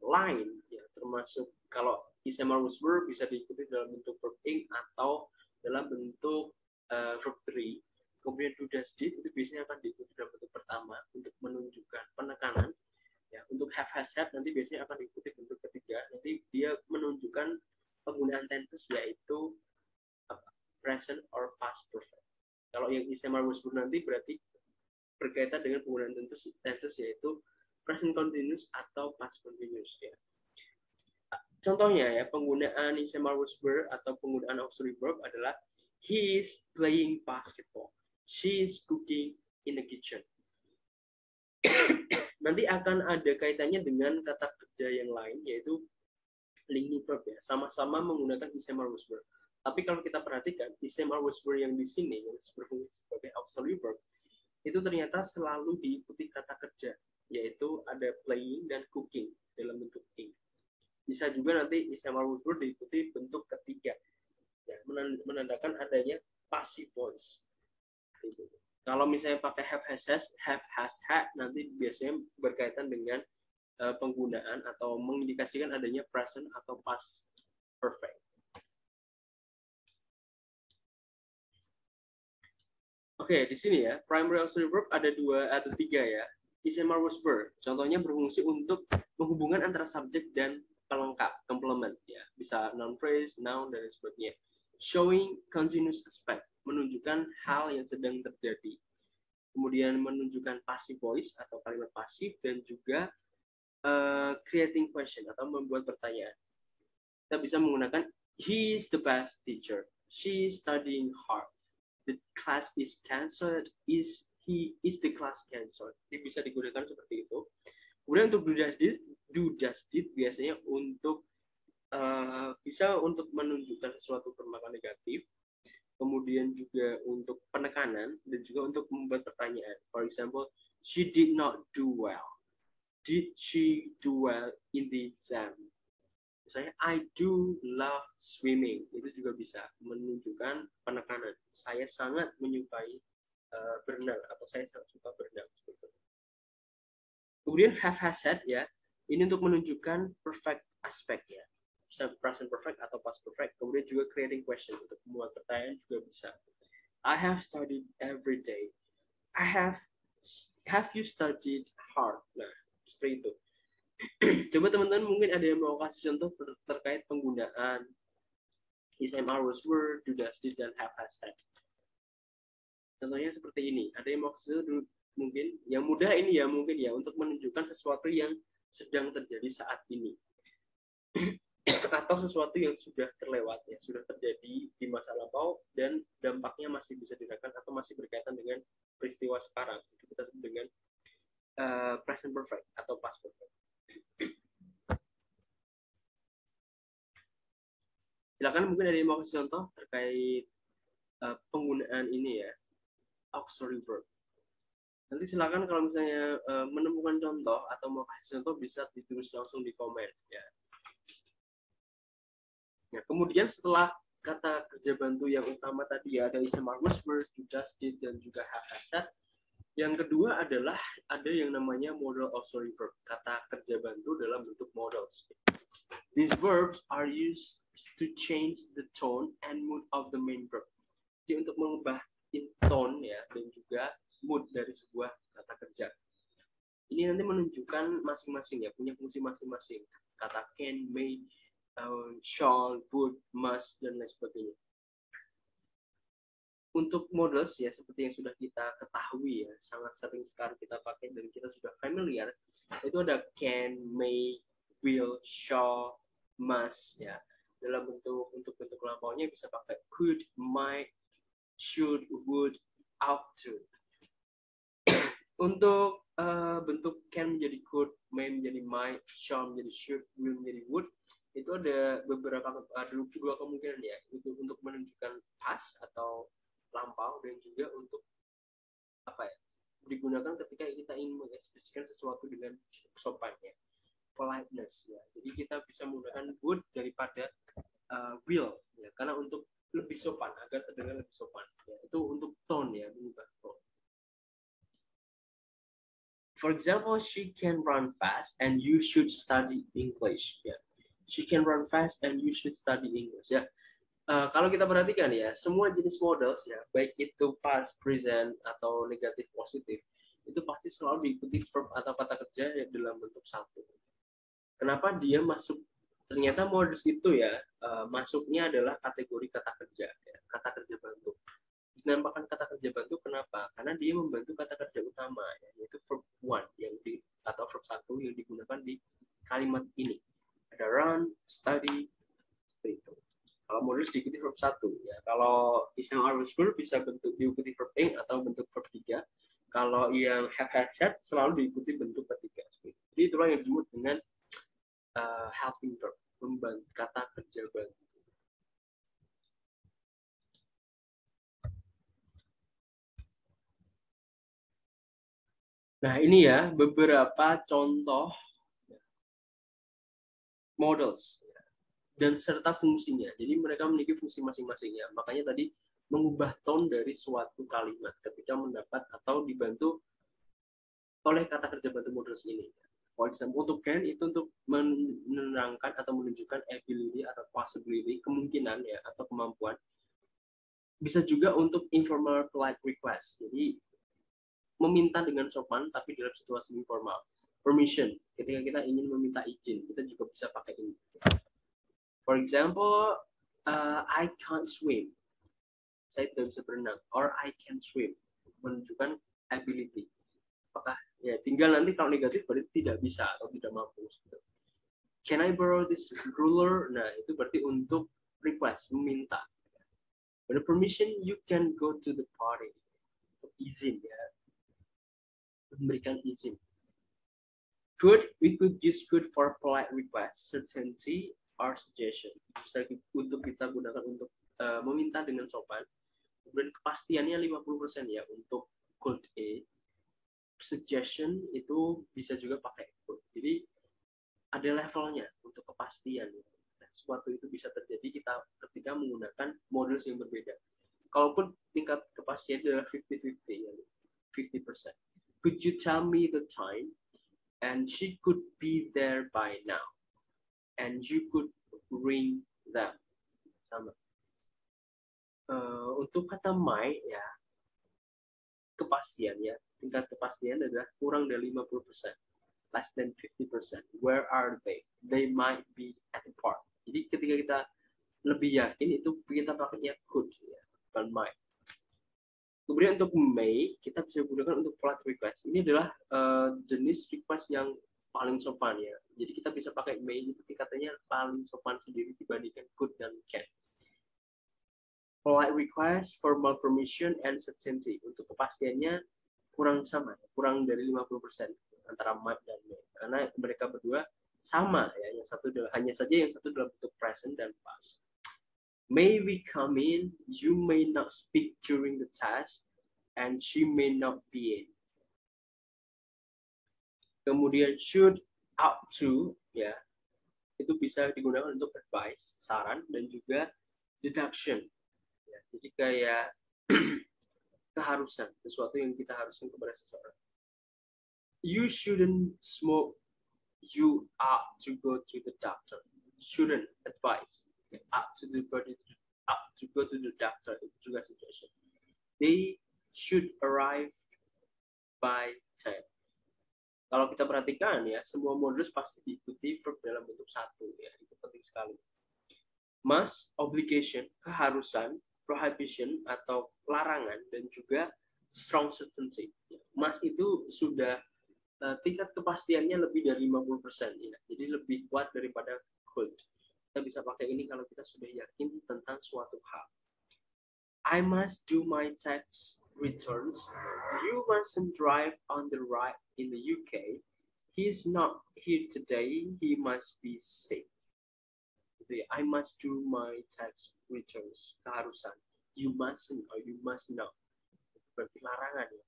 lain ya, termasuk kalau is, am, are, was, were bisa diikuti dalam bentuk verb ing atau dalam bentuk verb 3. Kemudian do, does, did itu biasanya akan diikuti dalam bentuk pertama untuk menunjukkan penekanan. Ya, untuk have, has, had nanti biasanya akan diikuti bentuk ketiga. Nanti dia menunjukkan penggunaan tenses yaitu present or past perfect. Kalau yang is, am, are, was, were nanti berarti berkaitan dengan penggunaan tenses yaitu present continuous atau past continuous ya. Contohnya ya, penggunaan is, am, are, was, were atau penggunaan auxiliary verb adalah he is playing basketball. She is cooking in the kitchen. Nanti akan ada kaitannya dengan kata kerja yang lain yaitu linking verb ya, sama-sama menggunakan is, am, are, was, were. Tapi kalau kita perhatikan is, am, are, was, were yang di sini yang berfungsi sebagai auxiliary verb itu ternyata selalu diikuti kata kerja yaitu ada playing dan cooking dalam bentuk ing. Bisa juga nanti is, am, are, was, were diikuti bentuk ketiga ya, menandakan adanya passive voice. Kalau misalnya pakai have, has, had nanti biasanya berkaitan dengan penggunaan atau mengindikasikan adanya present atau past perfect. Oke, di sini ya, primary auxiliary verb ada 2 atau 3 ya. Is, am, are, was, were. Contohnya berfungsi untuk menghubungkan antara subjek dan pelengkap, complement ya. Bisa noun phrase, noun dan sebagainya. Showing continuous aspect, menunjukkan hal yang sedang terjadi. Kemudian menunjukkan passive voice atau kalimat pasif dan juga creating question atau membuat pertanyaan. Kita bisa menggunakan he is the best teacher, she is studying hard, the class is cancelled, is the class cancelled. Ini bisa digunakan seperti itu. Kemudian untuk do just did biasanya untuk bisa untuk menunjukkan sesuatu permakna negatif, kemudian juga untuk penekanan dan juga untuk membuat pertanyaan. For example, she did not do well. Did she do well in the exam? Misalnya, I do love swimming. Itu juga bisa menunjukkan penekanan. Saya sangat menyukai berenang atau saya sangat suka berenang. Kemudian have, has, had ya. Ini untuk menunjukkan perfect aspect ya. Bisa present perfect atau past perfect. Kemudian juga creating question untuk membuat pertanyaan juga bisa. I have studied every day. Have you studied hard? Nah, seperti itu. Coba teman-teman mungkin ada yang mau kasih contoh terkait penggunaan is, am, are, was, were, do, does, did, dan have, has, had. Contohnya seperti ini. Ada yang mau kasih contoh mungkin yang mudah ini ya mungkin ya untuk menunjukkan sesuatu yang sedang terjadi saat ini atau sesuatu yang sudah terlewat ya, sudah terjadi di masa lampau dan dampaknya masih bisa dirasakan atau masih berkaitan dengan peristiwa sekarang. Itu kita sebut dengan present perfect atau past perfect. Silakan mungkin ada yang mau kasih contoh terkait penggunaan ini ya, auxiliary verb. Nanti silakan kalau misalnya menemukan contoh atau mau kasih contoh bisa ditulis langsung di komen ya. Nah, kemudian setelah kata kerja bantu yang utama tadi ya, ada is, am, are, was, were, do, does, did, dan juga have, has, had. Yang kedua adalah ada yang namanya modal auxiliary verb, kata kerja bantu dalam bentuk modals. These verbs are used to change the tone and mood of the main verb. Jadi untuk mengubah tone ya dan juga mood dari sebuah kata kerja. Ini nanti menunjukkan masing-masing ya, punya fungsi masing-masing. Kata can, may, shall, would, must, dan lain sebagainya. Untuk models ya seperti yang sudah kita ketahui ya, sangat sering sekali kita pakai dan kita sudah familiar. Itu ada can, may, will, shall, must ya. Dalam bentuk lampaunya bisa pakai could, might, should, would, ought to. Untuk bentuk can menjadi could, may menjadi might, shall menjadi should, will menjadi would, itu ada dua kemungkinan ya, itu untuk menunjukkan past atau lampau dan juga untuk digunakan ketika kita ingin mengekspresikan sesuatu dengan sopannya, politeness ya. Jadi kita bisa menggunakan would daripada will ya, karena untuk lebih sopan, agar terdengar lebih sopan ya. Itu untuk tone ya, mengubah tone. For example, she can run fast and you should study English ya. She can run fast and you should study English ya. Kalau kita perhatikan ya, semua jenis models ya, baik itu past, present, atau negatif, positif, itu pasti selalu diikuti verb atau kata kerja yang dalam bentuk satu. Kenapa dia masuk? Ternyata models itu ya, masuknya adalah kategori kata kerja, ya, kata kerja bantu. Dinamakan kata kerja bantu kenapa? Karena dia membantu kata kerja utama, ya, yaitu verb one atau verb satu yang digunakan di kalimat ini. Ada run, study, seperti itu. Kalau modus diikuti verb 1 ya. Kalau isang our school bisa bentuk diikuti verb ing atau bentuk verb 3. Kalau yang have had said selalu diikuti bentuk ketiga. Jadi itulah yang disebut dengan helping verb, membantu, kata kerja bantu. Nah, ini ya beberapa contoh models dan serta fungsinya. Jadi mereka memiliki fungsi masing-masing ya. Makanya tadi mengubah tone dari suatu kalimat ketika mendapat atau dibantu oleh kata kerja bantu models ini. For example, untuk can itu untuk menerangkan atau menunjukkan ability atau possibility, kemungkinan ya atau kemampuan. Bisa juga untuk informal polite request. Jadi meminta dengan sopan tapi dalam situasi informal. Permission, ketika kita ingin meminta izin, kita juga bisa pakai ini. For example, I can't swim. Saya tidak bisa berenang. Or I can swim. Menunjukkan ability. Apakah ya tinggal nanti kalau negatif berarti tidak bisa atau tidak mampu. Can I borrow this ruler? Nah, itu berarti untuk request, meminta. With permission, you can go to the party. Izin ya. Memberikan izin. Could, we could use could for polite request, certainty, or suggestion. Bisa untuk kita gunakan untuk meminta dengan sopan. Kemudian kepastiannya 50% ya untuk could A. Suggestion itu bisa juga pakai could. Jadi ada levelnya untuk kepastian. Sesuatu itu bisa terjadi ketika menggunakan modus yang berbeda. Kalaupun tingkat kepastian adalah 50-50 ya, 50%. Could you tell me the time? And she could be there by now. And you could ring them. Sama. Untuk kata might ya, kepastian ya, tingkat kepastian adalah kurang dari 50%, less than 50%. Where are they? They might be at the park. Jadi ketika kita lebih yakin itu kita pakainya could ya, bukan might. Kemudian untuk may kita bisa gunakan untuk polite request. Ini adalah jenis request yang paling sopan ya. Jadi kita bisa pakai may itu katanya paling sopan sendiri dibandingkan could dan can. Polite request, formal permission, and certainty. Untuk kepastiannya kurang sama, kurang dari 50% antara might dan may. Karena mereka berdua sama ya. Yang satu adalah, hanya saja yang satu dalam bentuk present dan past. May we come in? You may not speak during the test, and she may not be in. Kemudian should, ought to, ya, itu bisa digunakan untuk advice, saran, dan juga deduction. Ya, jadi kayak keharusan, sesuatu yang kita haruskan kepada seseorang. You shouldn't smoke. You ought to go to the doctor. shouldn't advise. Up to go to the doctor, itu juga suggestion. They should arrive by 10. Kalau kita perhatikan ya, semua modus pasti diikuti verb dalam bentuk satu ya, itu penting sekali. Must, obligation, keharusan, prohibition atau larangan, dan juga strong certainty. Must itu sudah tingkat kepastiannya lebih dari 50% ya. Jadi lebih kuat daripada could. Kita bisa pakai ini kalau kita sudah yakin tentang suatu hal. I must do my tax returns. You mustn't drive on the right in the UK. He's not here today. He must be sick. I must do my tax returns. Keharusan. You mustn't or you must not. Berarti larangan ya.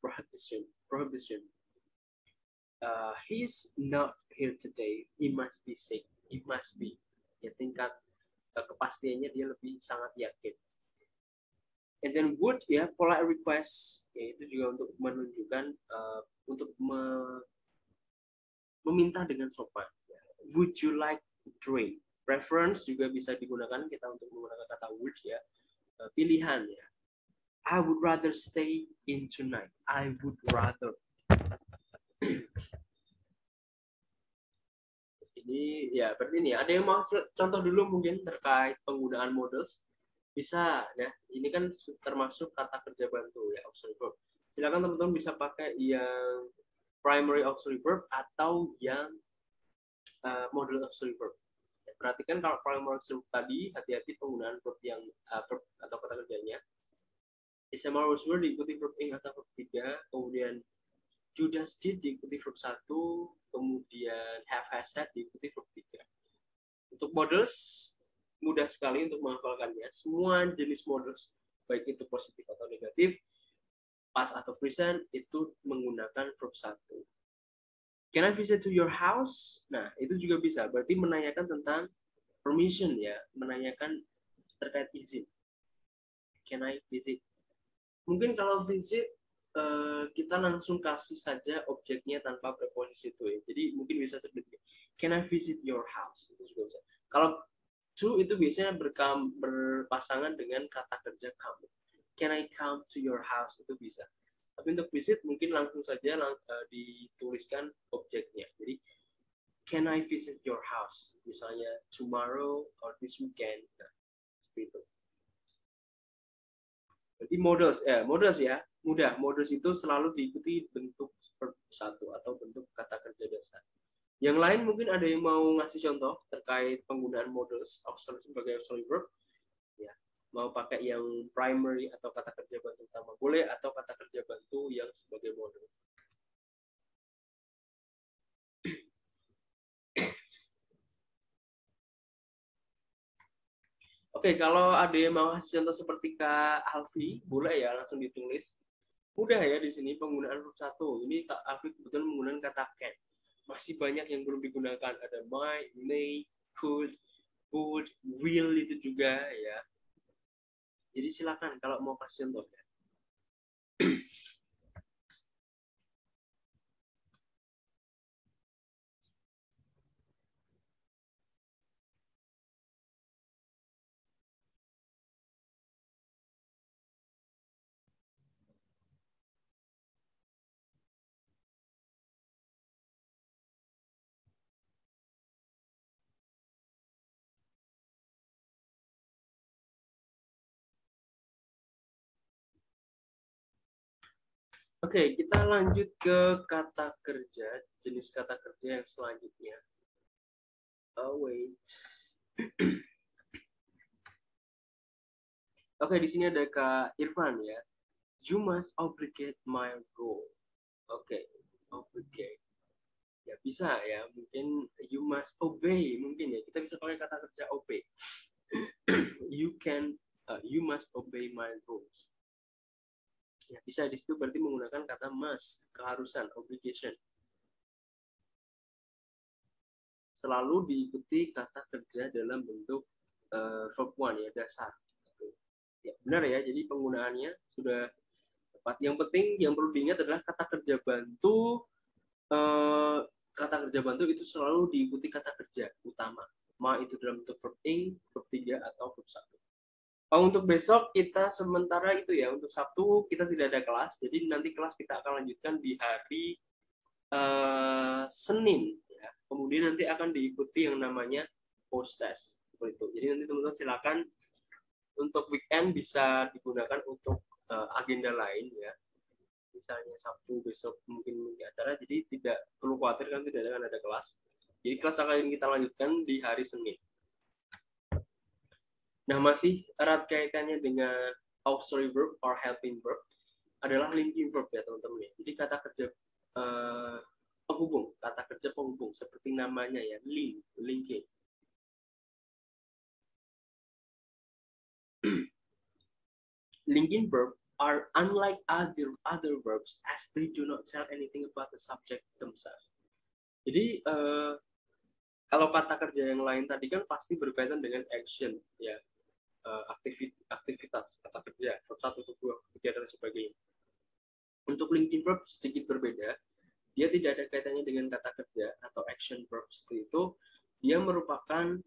Prohibition. He's not here today. He must be sick. He must be. Ya, tingkat kepastiannya dia lebih sangat yakin. And then would ya, polite request ya, itu juga untuk menunjukkan untuk meminta dengan sopan. Would you like drink? Preference juga bisa digunakan kita untuk menggunakan kata would ya. Pilihan ya. I would rather stay in tonight. I would rather. Ini ya berarti ini. Ada yang mau contoh dulu mungkin terkait penggunaan modals? Bisa ya. Ini kan termasuk kata kerja bantu ya, auxiliary verb. Silakan teman-teman bisa pakai yang primary auxiliary verb atau yang modal auxiliary verb. Ya, perhatikan kalau primary auxiliary verb tadi, hati-hati penggunaan verb yang verb atau kata kerjanya. SMR was were diikuti verb ing atau verb 3, kemudian Judas did diikuti verb 1, kemudian have has had diikuti verb 3. Untuk modals mudah sekali untuk menghafalkannya. Semua jenis modals, baik itu positif atau negatif, past atau present, itu menggunakan verb 1. Can I visit to your house? Nah, itu juga bisa. Berarti menanyakan tentang permission ya, menanyakan terkait izin. Can I visit? Mungkin kalau visit, kita langsung kasih saja objeknya tanpa preposisi to ya. Jadi mungkin bisa seperti ini. Can I visit your house? Itu juga bisa. Kalau to itu biasanya berpasangan dengan kata kerja come. Can I come to your house? Itu bisa. Tapi untuk visit mungkin langsung saja dituliskan objeknya. Jadi can I visit your house? Misalnya tomorrow or this weekend. Nah, seperti itu. Jadi modals ya, mudah. Modals itu selalu diikuti bentuk verb 1 atau bentuk kata kerja dasar. Yang lain mungkin ada yang mau ngasih contoh terkait penggunaan modals sebagai auxiliary verb. Ya, mau pakai yang primary atau kata kerja bantu utama boleh, atau kata kerja bantu yang sebagai modal. Oke, kalau ada yang mau ngasih contoh seperti Kak Alfi, boleh ya langsung ditulis. Mudah ya di sini penggunaan verb 1. Ini Kak Alfi kebetulan menggunakan kata can. Masih banyak yang belum digunakan. Ada might, may, could, would, will itu juga ya. Jadi silakan kalau mau kasih contoh ya. Oke, kita lanjut ke kata kerja, jenis kata kerja yang selanjutnya. Oh, wait. Oke, di sini ada Kak Irfan ya. You must obligate my role. Oke, obligate. Ya bisa ya, mungkin you must obey, mungkin ya. Kita bisa pakai kata kerja obey. You must obey my rules. Ya, bisa di situ berarti menggunakan kata must, keharusan, obligation. Selalu diikuti kata kerja dalam bentuk verb one ya, dasar. Ya, benar ya, jadi penggunaannya sudah tepat. Yang penting yang perlu diingat adalah kata kerja bantu itu selalu diikuti kata kerja utama. Ma itu dalam bentuk verb ing, verb 3 atau verb 1. Untuk besok kita sementara itu ya, untuk Sabtu kita tidak ada kelas, jadi nanti kelas kita akan lanjutkan di hari Senin. Ya. Kemudian nanti akan diikuti yang namanya post test. Seperti itu. Jadi nanti teman-teman silakan untuk weekend bisa digunakan untuk agenda lain ya. Misalnya Sabtu besok mungkin acara, jadi tidak perlu khawatir kan tidak akan ada kelas. Jadi kelas akan kita lanjutkan di hari Senin. Nah, masih erat kaitannya dengan auxiliary verb or helping verb adalah linking verb ya teman-teman. Jadi kata kerja penghubung, kata kerja penghubung seperti namanya ya, linking. Linking verb are unlike other verbs as they do not tell anything about the subject themselves. Jadi kalau kata kerja yang lain tadi kan pasti berkaitan dengan action ya, aktivitas kata kerja, verb 1, verb 2, dan sebagainya. Untuk linking verb sedikit berbeda. Dia tidak ada kaitannya dengan kata kerja atau action verb seperti itu. Dia merupakan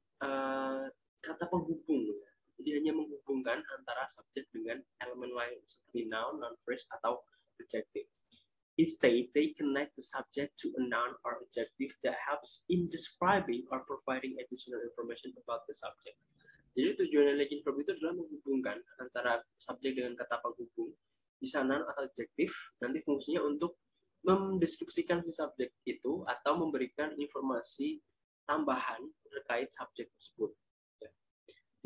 kata penghubung. Ya. Jadi hanya menghubungkan antara subjek dengan elemen lain seperti noun, noun phrase, atau adjective. Instead, they connect the subject to a noun or adjective that helps in describing or providing additional information about the subject. Jadi tujuan linking verb itu adalah menghubungkan antara subjek dengan kata penghubung, bisa noun atau adjektif, nanti fungsinya untuk mendeskripsikan si subjek itu atau memberikan informasi tambahan terkait subjek tersebut. Ya.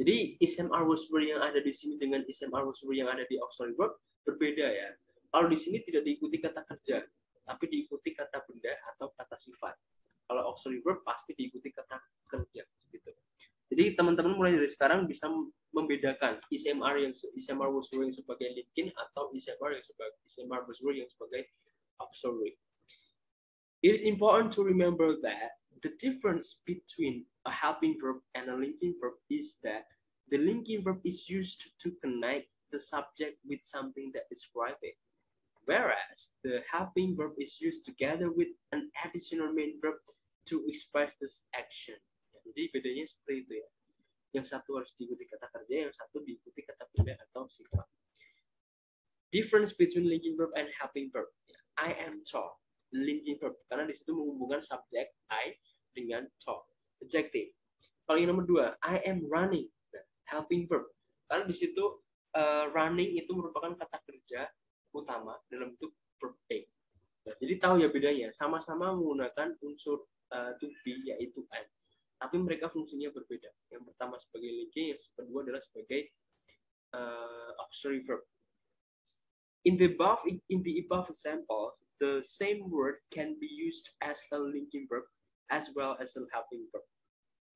Jadi is/am are was were yang ada di sini dengan is/am are was were yang ada di auxiliary verb berbeda ya. Kalau di sini tidak diikuti kata kerja, tapi diikuti kata benda atau kata sifat. Kalau auxiliary verb pasti diikuti kata kerja gitu. Jadi teman-teman mulai dari sekarang bisa membedakan is/am are was were yang sebagai linking atau is/am are was were yang sebagai auxiliary. It is important to remember that the difference between a helping verb and a linking verb is that the linking verb is used to connect the subject with something that describes it, whereas the helping verb is used together with an additional main verb to express this action. Jadi bedanya seperti itu ya. Yang satu harus diikuti kata kerja, yang satu diikuti kata benda atau sifat. Difference between linking verb and helping verb. I am tall, linking verb, karena di situ menghubungkan subjek I dengan tall. Adjective. Kalau yang nomor 2, I am running, helping verb, karena di situ running itu merupakan kata kerja utama dalam bentuk verb A. Nah, jadi tahu ya bedanya, sama-sama menggunakan unsur to be yaitu am, tapi mereka fungsinya berbeda. Yang pertama sebagai linking, yang kedua adalah sebagai auxiliary verb. In the above examples, the same word can be used as a linking verb as well as a helping verb.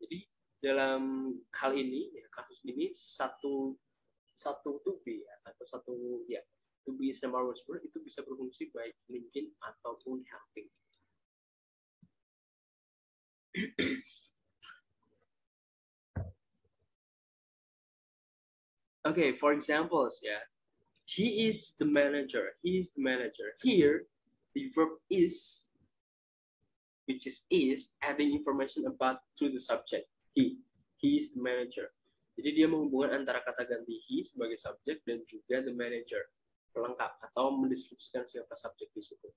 Jadi dalam hal ini, ya, kasus ini satu to be ya, atau satu ya to be sama was word itu bisa berfungsi baik linking ataupun helping. Okay, for examples, yeah. He is the manager. He is the manager. Here, the verb is, which is adding information about to the subject. He is the manager. Jadi dia menghubungkan antara kata ganti he sebagai subjek dan juga the manager, pelengkap atau mendeskripsikan siapa subjek di situ.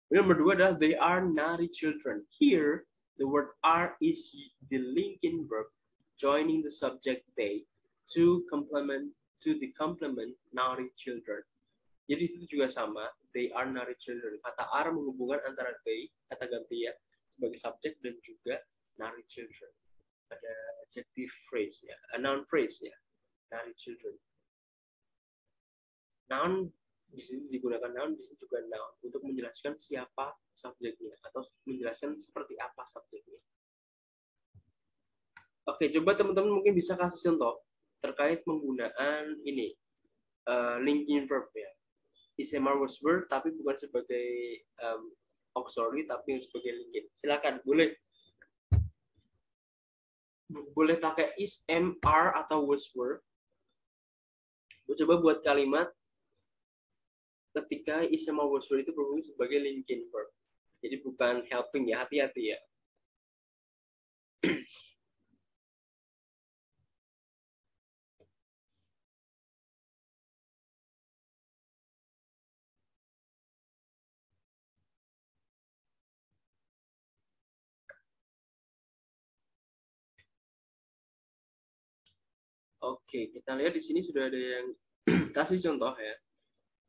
Nomor 2 adalah they are naughty children. Here, the word are is the linking verb joining the subject they to the complement naughty children. Jadi itu juga sama, they are naughty children. Kata are menghubungkan antara they, kata ganti ya, sebagai subjek dan juga naughty children. Ada adjective phrase ya, a noun phrase ya, naughty children. Noun di sini digunakan noun, di sini juga noun untuk menjelaskan siapa subjeknya atau menjelaskan seperti apa subjeknya. Oke, coba teman-teman mungkin bisa kasih contoh terkait penggunaan ini linking verb ya. Is/am are was were tapi bukan sebagai auxiliary tapi sebagai linking. Silakan, boleh pakai is/am are atau was were. Coba buat kalimat ketika is/am are was were itu berfungsi sebagai linking verb. Jadi bukan helping ya, hati-hati ya. Oke, kita lihat di sini sudah ada yang kasih contoh ya.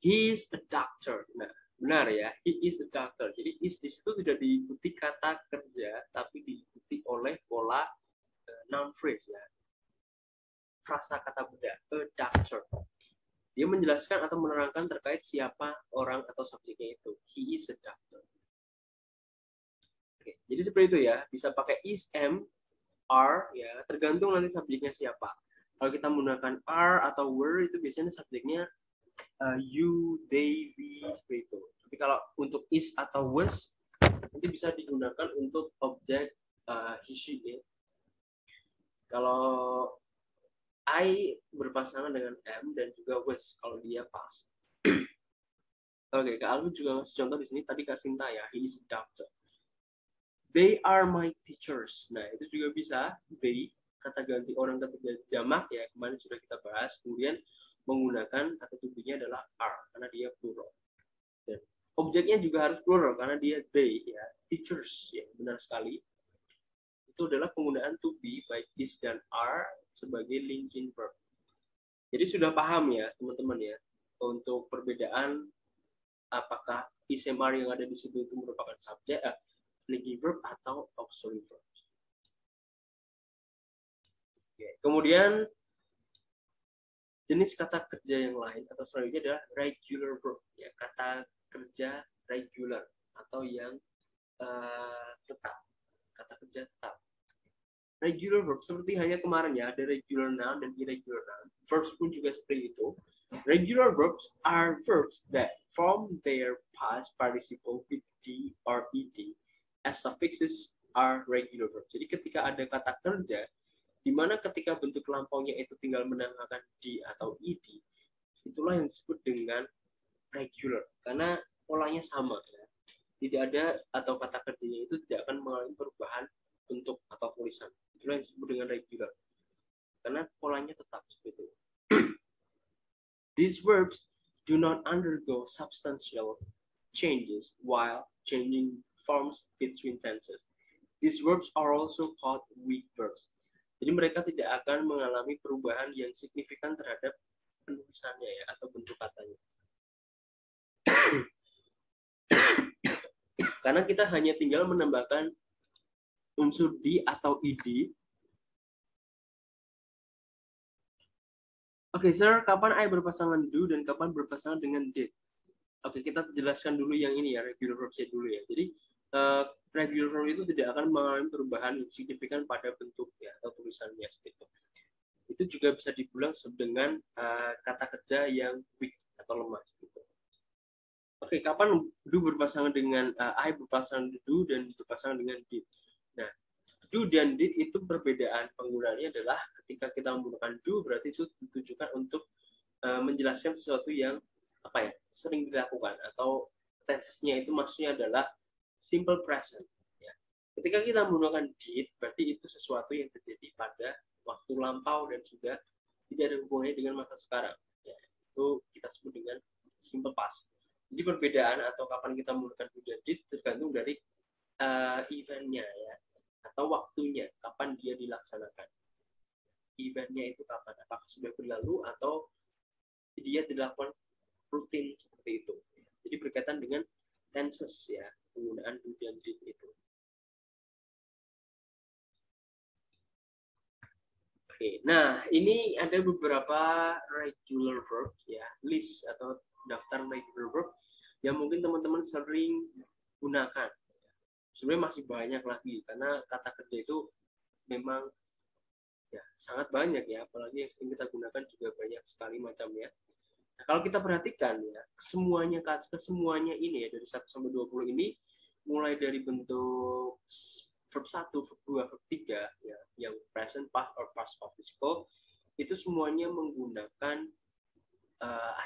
He is a doctor. Nah, benar ya. He is a doctor. Jadi is di situ tidak diikuti kata kerja, tapi diikuti oleh pola noun phrase ya. Frasa kata benda. A doctor. Dia menjelaskan atau menerangkan terkait siapa orang atau subjeknya itu. He is a doctor. Oke, jadi seperti itu ya. Bisa pakai is, am, are ya. Tergantung nanti subjeknya siapa. Kalau kita menggunakan are atau were itu biasanya subjeknya you, they, we, seperti itu. Tapi kalau untuk is atau was nanti bisa digunakan untuk objek he, she, ya. Kalau I berpasangan dengan am dan juga was kalau dia pas. Oke, Kak Alvin juga ngasih contoh di sini tadi Kak Sinta ya, he is a doctor. They are my teachers. Nah, itu juga bisa they kata ganti orang ketiga jamak ya, kemarin sudah kita bahas. Kemudian menggunakan kata tubinya adalah are karena dia plural. Dan objeknya juga harus plural karena dia they ya, teachers ya, benar sekali. Itu adalah penggunaan to be baik is dan are sebagai linking verb. Jadi sudah paham ya teman-teman ya untuk perbedaan apakah is and are yang ada di situ itu merupakan subjek, linking verb atau auxiliary verb. Oke. Kemudian jenis kata kerja yang lain atau selanjutnya adalah regular verb ya, kata kerja regular atau yang tetap, kata kerja tetap. Regular verb seperti hanya kemarin ya, ada regular noun dan irregular noun. Verbs pun juga seperti itu. Regular verbs are verbs that form their past participle with d or ed as suffixes are regular verbs. Jadi ketika ada kata kerja di mana ketika bentuk lampaunya itu tinggal menambahkan d atau ed, itulah yang disebut dengan regular karena polanya sama ya. Tidak ada atau kata kerjanya itu tidak akan mengalami perubahan bentuk atau tulisan. Itulah yang disebut dengan regular karena polanya tetap seperti itu. These verbs do not undergo substantial changes while changing forms between tenses. These verbs are also called weak verbs. Jadi mereka tidak akan mengalami perubahan yang signifikan terhadap penulisannya ya atau bentuk katanya. Karena kita hanya tinggal menambahkan unsur di atau id. Oke, sir, kapan I berpasangan do dan kapan berpasangan dengan did? Oke, kita jelaskan dulu yang ini ya, regular verbs dulu ya. Jadi regular verb itu tidak akan mengalami perubahan yang signifikan pada bentuknya atau tulisannya seperti itu. Itu juga bisa dibilang dengan kata kerja yang weak atau lemah gitu. Oke, kapan do berpasangan dengan I berpasangan do dan berpasangan dengan did. Nah, do dan did itu perbedaan penggunaannya adalah ketika kita menggunakan do berarti itu ditujukan untuk menjelaskan sesuatu yang apa ya sering dilakukan atau tensesnya itu maksudnya adalah simple present. Ya. Ketika kita menggunakan did berarti itu sesuatu yang terjadi pada waktu lampau dan sudah tidak ada hubungannya dengan masa sekarang. Ya. Itu kita sebut dengan simple past. Jadi perbedaan atau kapan kita menggunakan do dan did tergantung dari eventnya ya atau waktunya kapan dia dilaksanakan. Eventnya itu kapan? Apakah sudah berlalu atau dia dilakukan rutin seperti itu. Jadi berkaitan dengan tenses ya, penggunaan do dan did itu. Oke, nah ini ada beberapa regular verb ya, list atau daftar regular verb yang mungkin teman-teman sering gunakan. Sebenarnya masih banyak lagi karena kata kerja itu memang ya sangat banyak ya, apalagi yang sering kita gunakan juga banyak sekali macamnya. Nah, kalau kita perhatikan ya, kesemuanya ini ya dari 1 sampai 20 ini mulai dari bentuk verb 1, verb 2, verb 3 ya, yang present, past, or past participle itu semuanya menggunakan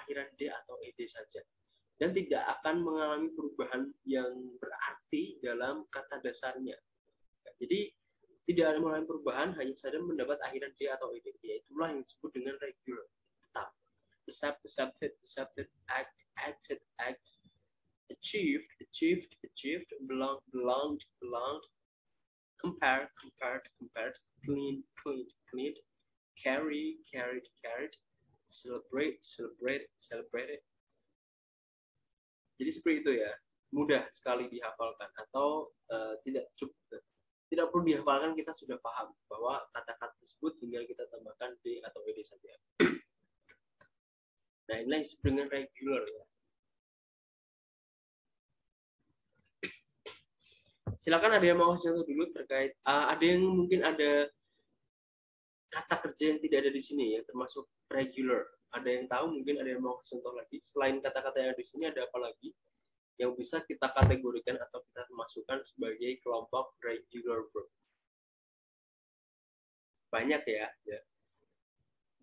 akhiran D atau ED saja dan tidak akan mengalami perubahan yang berarti dalam kata dasarnya. Jadi tidak ada mengalami perubahan, hanya saja mendapat akhiran D atau ED. Ya, itulah yang disebut dengan regular, tetap. Accepted, acted, achieved, belonged, compared, cleaned, carry, carried, carried, celebrate, celebrate, celebrated. Jadi seperti itu ya, mudah sekali dihafalkan atau tidak perlu dihafalkan, kita sudah paham bahwa kata-kata tersebut tinggal kita tambahkan d atau ed saja. Nah, inilah yang disebut dengan regular ya. Silakan ada yang mau contoh dulu terkait ada yang mungkin ada kata kerja yang tidak ada di sini ya, termasuk regular. Ada yang tahu, mungkin ada yang mau contoh lagi. Selain kata-kata yang ada di sini, ada apa lagi yang bisa kita kategorikan atau kita masukkan sebagai kelompok regular verb? Banyak ya.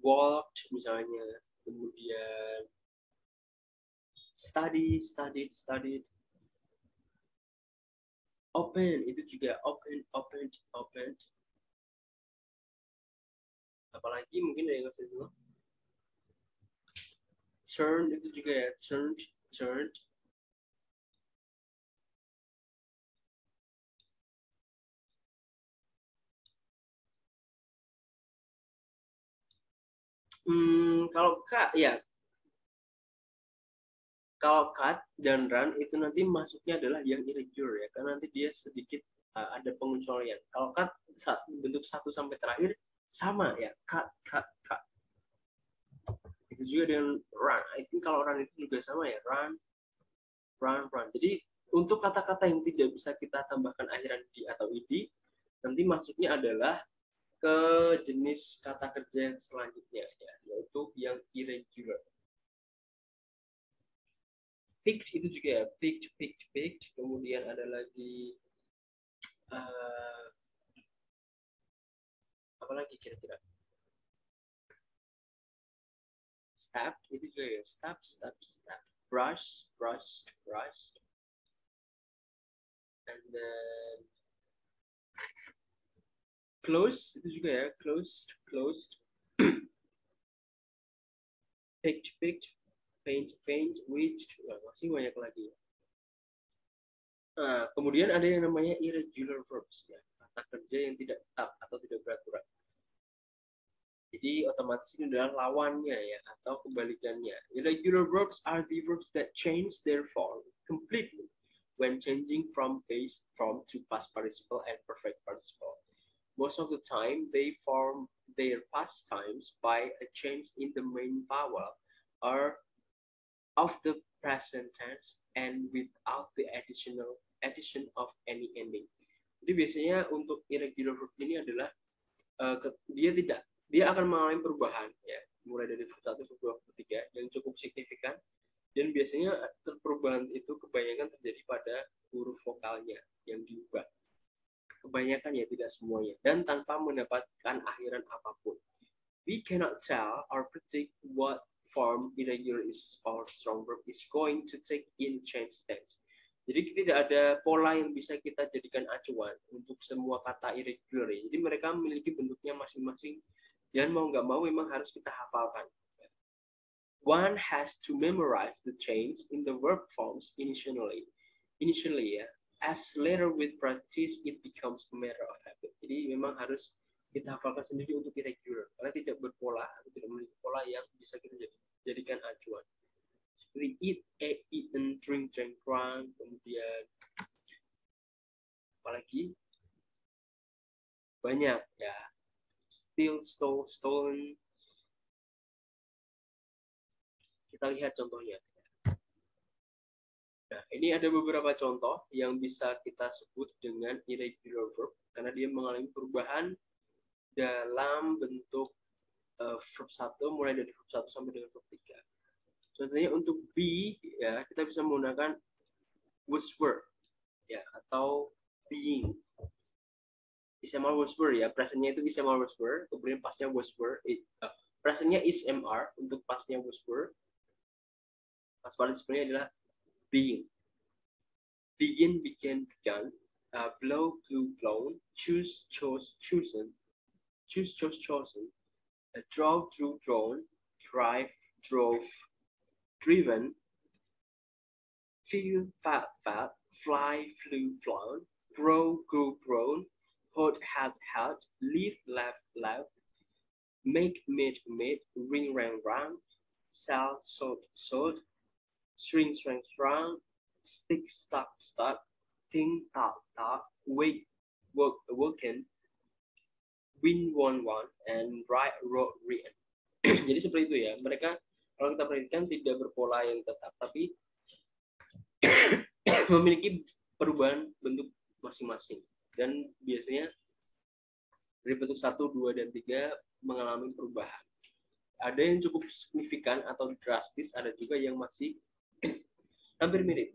Walked misalnya, kemudian study, studied, studied. Open, itu juga open, opened, opened. Apalagi mungkin ada yang ngasih dulu. Turn, itu juga ya, turned, turned. Kalau Kak, ya, kalau cut dan run itu nanti masuknya adalah yang irregular ya, karena nanti dia sedikit ada pengecualian. Kalau cut bentuk 1 sampai terakhir sama ya, cut, cut, cut. Itu juga dengan run. I think kalau run itu juga sama ya, run, run, run. Jadi untuk kata-kata yang tidak bisa kita tambahkan akhiran di atau id, nanti masuknya adalah ke jenis kata kerja yang selanjutnya ya, yaitu yang irregular. Picked itu juga ya, picked, picked, picked. Kemudian ada lagi apa lagi kira-kira? Step itu juga ya, step, step, step. Brush, brush, brush. And then close itu juga ya, closed, closed. Picked, picked. Paint, paint, which. Masih banyak lagi. Nah, kemudian ada yang namanya irregular verbs ya, kata kerja yang tidak tetap atau tidak beraturan. Jadi otomatis ini adalah lawannya ya, atau kebalikannya. Irregular verbs are the verbs that change their form completely when changing from base form to past participle and perfect participle. Most of the time, they form their past times by a change in the main vowel or of the present tense and without the addition of any ending. Jadi biasanya untuk irregular verb ini adalah dia akan mengalami perubahan ya, mulai dari verb 1 ke verb 3 yang cukup signifikan, dan biasanya perubahan itu kebanyakan terjadi pada huruf vokalnya yang diubah. Kebanyakan ya, tidak semuanya, dan tanpa mendapatkan akhiran apapun. We cannot tell or predict what form irregular is or strong verb is going to take in change tense. Jadi tidak ada pola yang bisa kita jadikan acuan untuk semua kata irregular. Jadi mereka memiliki bentuknya masing-masing dan mau nggak mau memang harus kita hafalkan. One has to memorize the change in the verb forms initially ya. As later with practice it becomes a matter of habit. Jadi memang harus kita hafalkan sendiri untuk irregular, karena tidak berpola atau tidak memiliki pola yang bisa kita jadikan acuan. Seperti eat, ate, eaten, drink, drank, drunk, kemudian apalagi banyak ya, steal, stole, stolen. Kita lihat contohnya. Nah, ini ada beberapa contoh yang bisa kita sebut dengan irregular verb karena dia mengalami perubahan dalam bentuk verb 1 mulai dari verb 1 sampai dengan verb 3. Contohnya untuk be ya, kita bisa menggunakan was were ya, atau being. Is-mr was were ya, presentnya itu is-mr was were, kemudian pasnya was were. Presentnya is-mr, untuk pasnya was were. Pas participle-nya adalah being. Begin, began, begun. Blow, blew, blown. Choose, chose, chosen. Choose, chose, chosen. Draw, drew, drawn. Drive, drove, driven. Feel, felt, felt. Fly, flew, flown. Grow, grew, grown. Hold, had, held. Leave, left, left. make, made, ring, rang, rang, sell, sold, sold, string, strang, strang, stick, stuck, stuck, think, talk, talk, wait, work, working, win, won, won, and write, wrote, written. Jadi seperti itu ya. Mereka kalau kita perhatikan tidak berpola yang tetap, tapi memiliki perubahan bentuk masing-masing. Dan biasanya dari bentuk 1, 2, dan 3 mengalami perubahan. Ada yang cukup signifikan atau drastis, ada juga yang masih hampir mirip.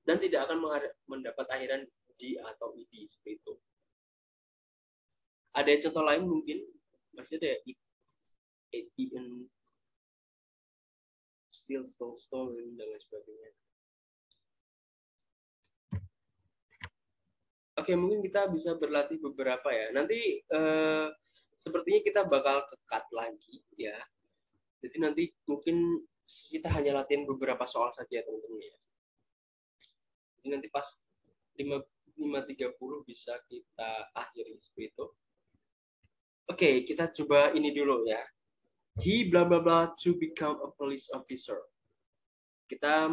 Dan tidak akan mendapat akhiran G atau ID seperti itu. Ada contoh lain mungkin, maksudnya ada eaten, still, stolen, dan lain sebagainya. Oke, mungkin kita bisa berlatih beberapa ya. Nanti sepertinya kita bakal ke-cut lagi ya. Jadi nanti mungkin kita hanya latihan beberapa soal saja teman-teman ya. Jadi nanti pas 5.30 bisa kita akhiri seperti itu. Oke, kita coba ini dulu ya. He blah blah blah to become a police officer. Kita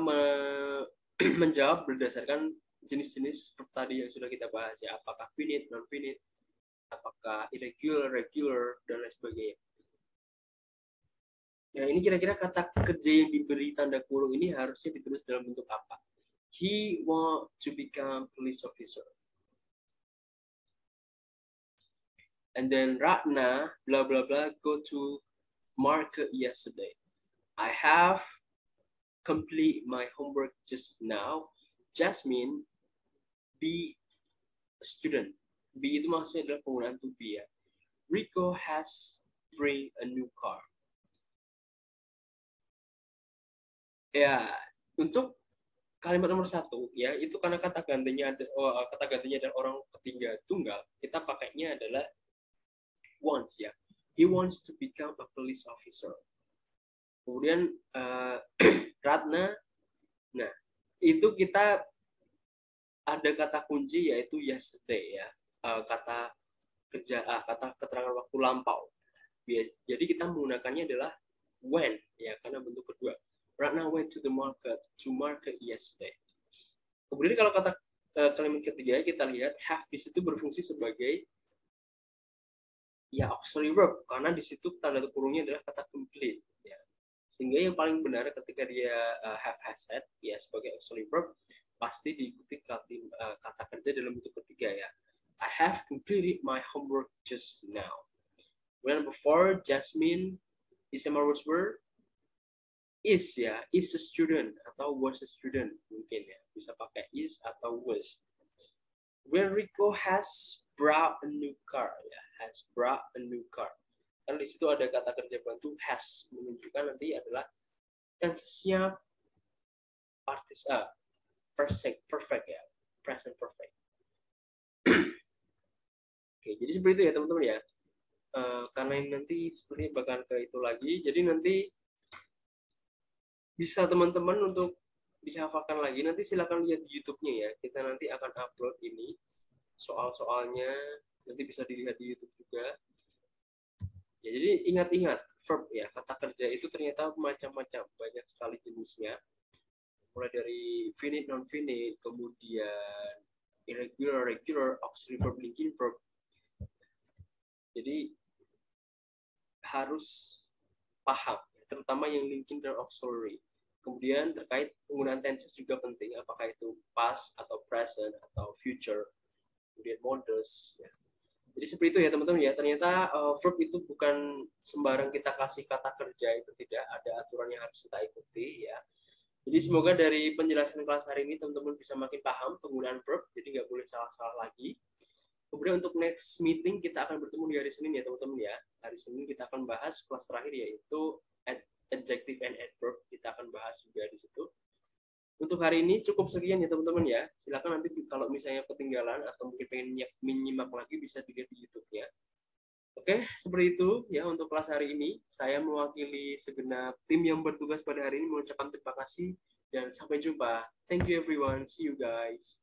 menjawab berdasarkan jenis-jenis tadi yang sudah kita bahas ya, apakah finite, non-finite, apakah irregular, regular, dan lain sebagainya. Ya, ini kira-kira kata kerja yang diberi tanda kurung ini harusnya ditulis dalam bentuk apa? He want to become police officer. And then Ratna, blah blah blah, go to market yesterday. I have complete my homework just now. Jasmine, be a student. Be itu maksudnya adalah penggunaan to be ya. Rico has bring a new car. Ya, untuk kalimat nomor 1 ya, itu karena kata gantinya adalah orang ketiga tunggal, kita pakainya adalah wants ya. He wants to become a police officer. Kemudian Ratna, nah itu kita ada kata kunci yaitu yesterday ya, kata keterangan waktu lampau. Jadi kita menggunakannya adalah when ya, karena bentuk kedua. Ratna went to the market yesterday. Kemudian kalau kata kalimat ketiga kita lihat have di situ berfungsi sebagai ya auxiliary verb, karena di situ tanda kurungnya adalah kata complete ya. Sehingga yang paling benar ketika dia have, has, had ya sebagai auxiliary verb pasti diikuti kata kerja dalam bentuk ketiga ya. I have completed my homework just now. When before Jasmine Isma were is ya, is a student atau was a student mungkin ya, bisa pakai is atau was. When Rico has brought a new car ya, has brought a new car. Karena di situ ada kata kerja bantu has, menunjukkan nanti adalah tensesnya perfect ya, present perfect. Oke, jadi seperti itu ya teman-teman ya. Karena nanti sepertinya bakal ke itu lagi, jadi nanti bisa teman-teman untuk dihafalkan lagi. Nanti silakan lihat di YouTube-nya ya. Kita nanti akan upload ini soal-soalnya, nanti bisa dilihat di YouTube juga. Ya, jadi ingat-ingat verb ya, kata kerja itu ternyata macam-macam, banyak sekali jenisnya. Mulai dari finite, non-finite, kemudian irregular, regular, auxiliary verb, linking verb. Jadi harus paham, terutama yang linking dan auxiliary. Kemudian terkait penggunaan tenses juga penting, apakah itu past atau present atau future, kemudian modus. Ya. Jadi seperti itu ya teman-teman ya. Ternyata verb itu bukan sembarang kita kasih kata kerja, itu tidak ada aturan yang harus kita ikuti ya. Jadi semoga dari penjelasan kelas hari ini teman-teman bisa makin paham penggunaan verb, jadi nggak boleh salah-salah lagi. Kemudian untuk next meeting kita akan bertemu di hari Senin ya teman-teman ya. Hari Senin kita akan bahas kelas terakhir yaitu adjective and adverb, kita akan bahas juga di situ. Untuk hari ini cukup sekian ya teman-teman ya. Silakan nanti kalau misalnya ketinggalan atau mungkin pengen menyimak lagi bisa dilihat di YouTube-nya. Oke, seperti itu ya untuk kelas hari ini. Saya mewakili segenap tim yang bertugas pada hari ini mengucapkan terima kasih dan sampai jumpa. Thank you everyone. See you guys.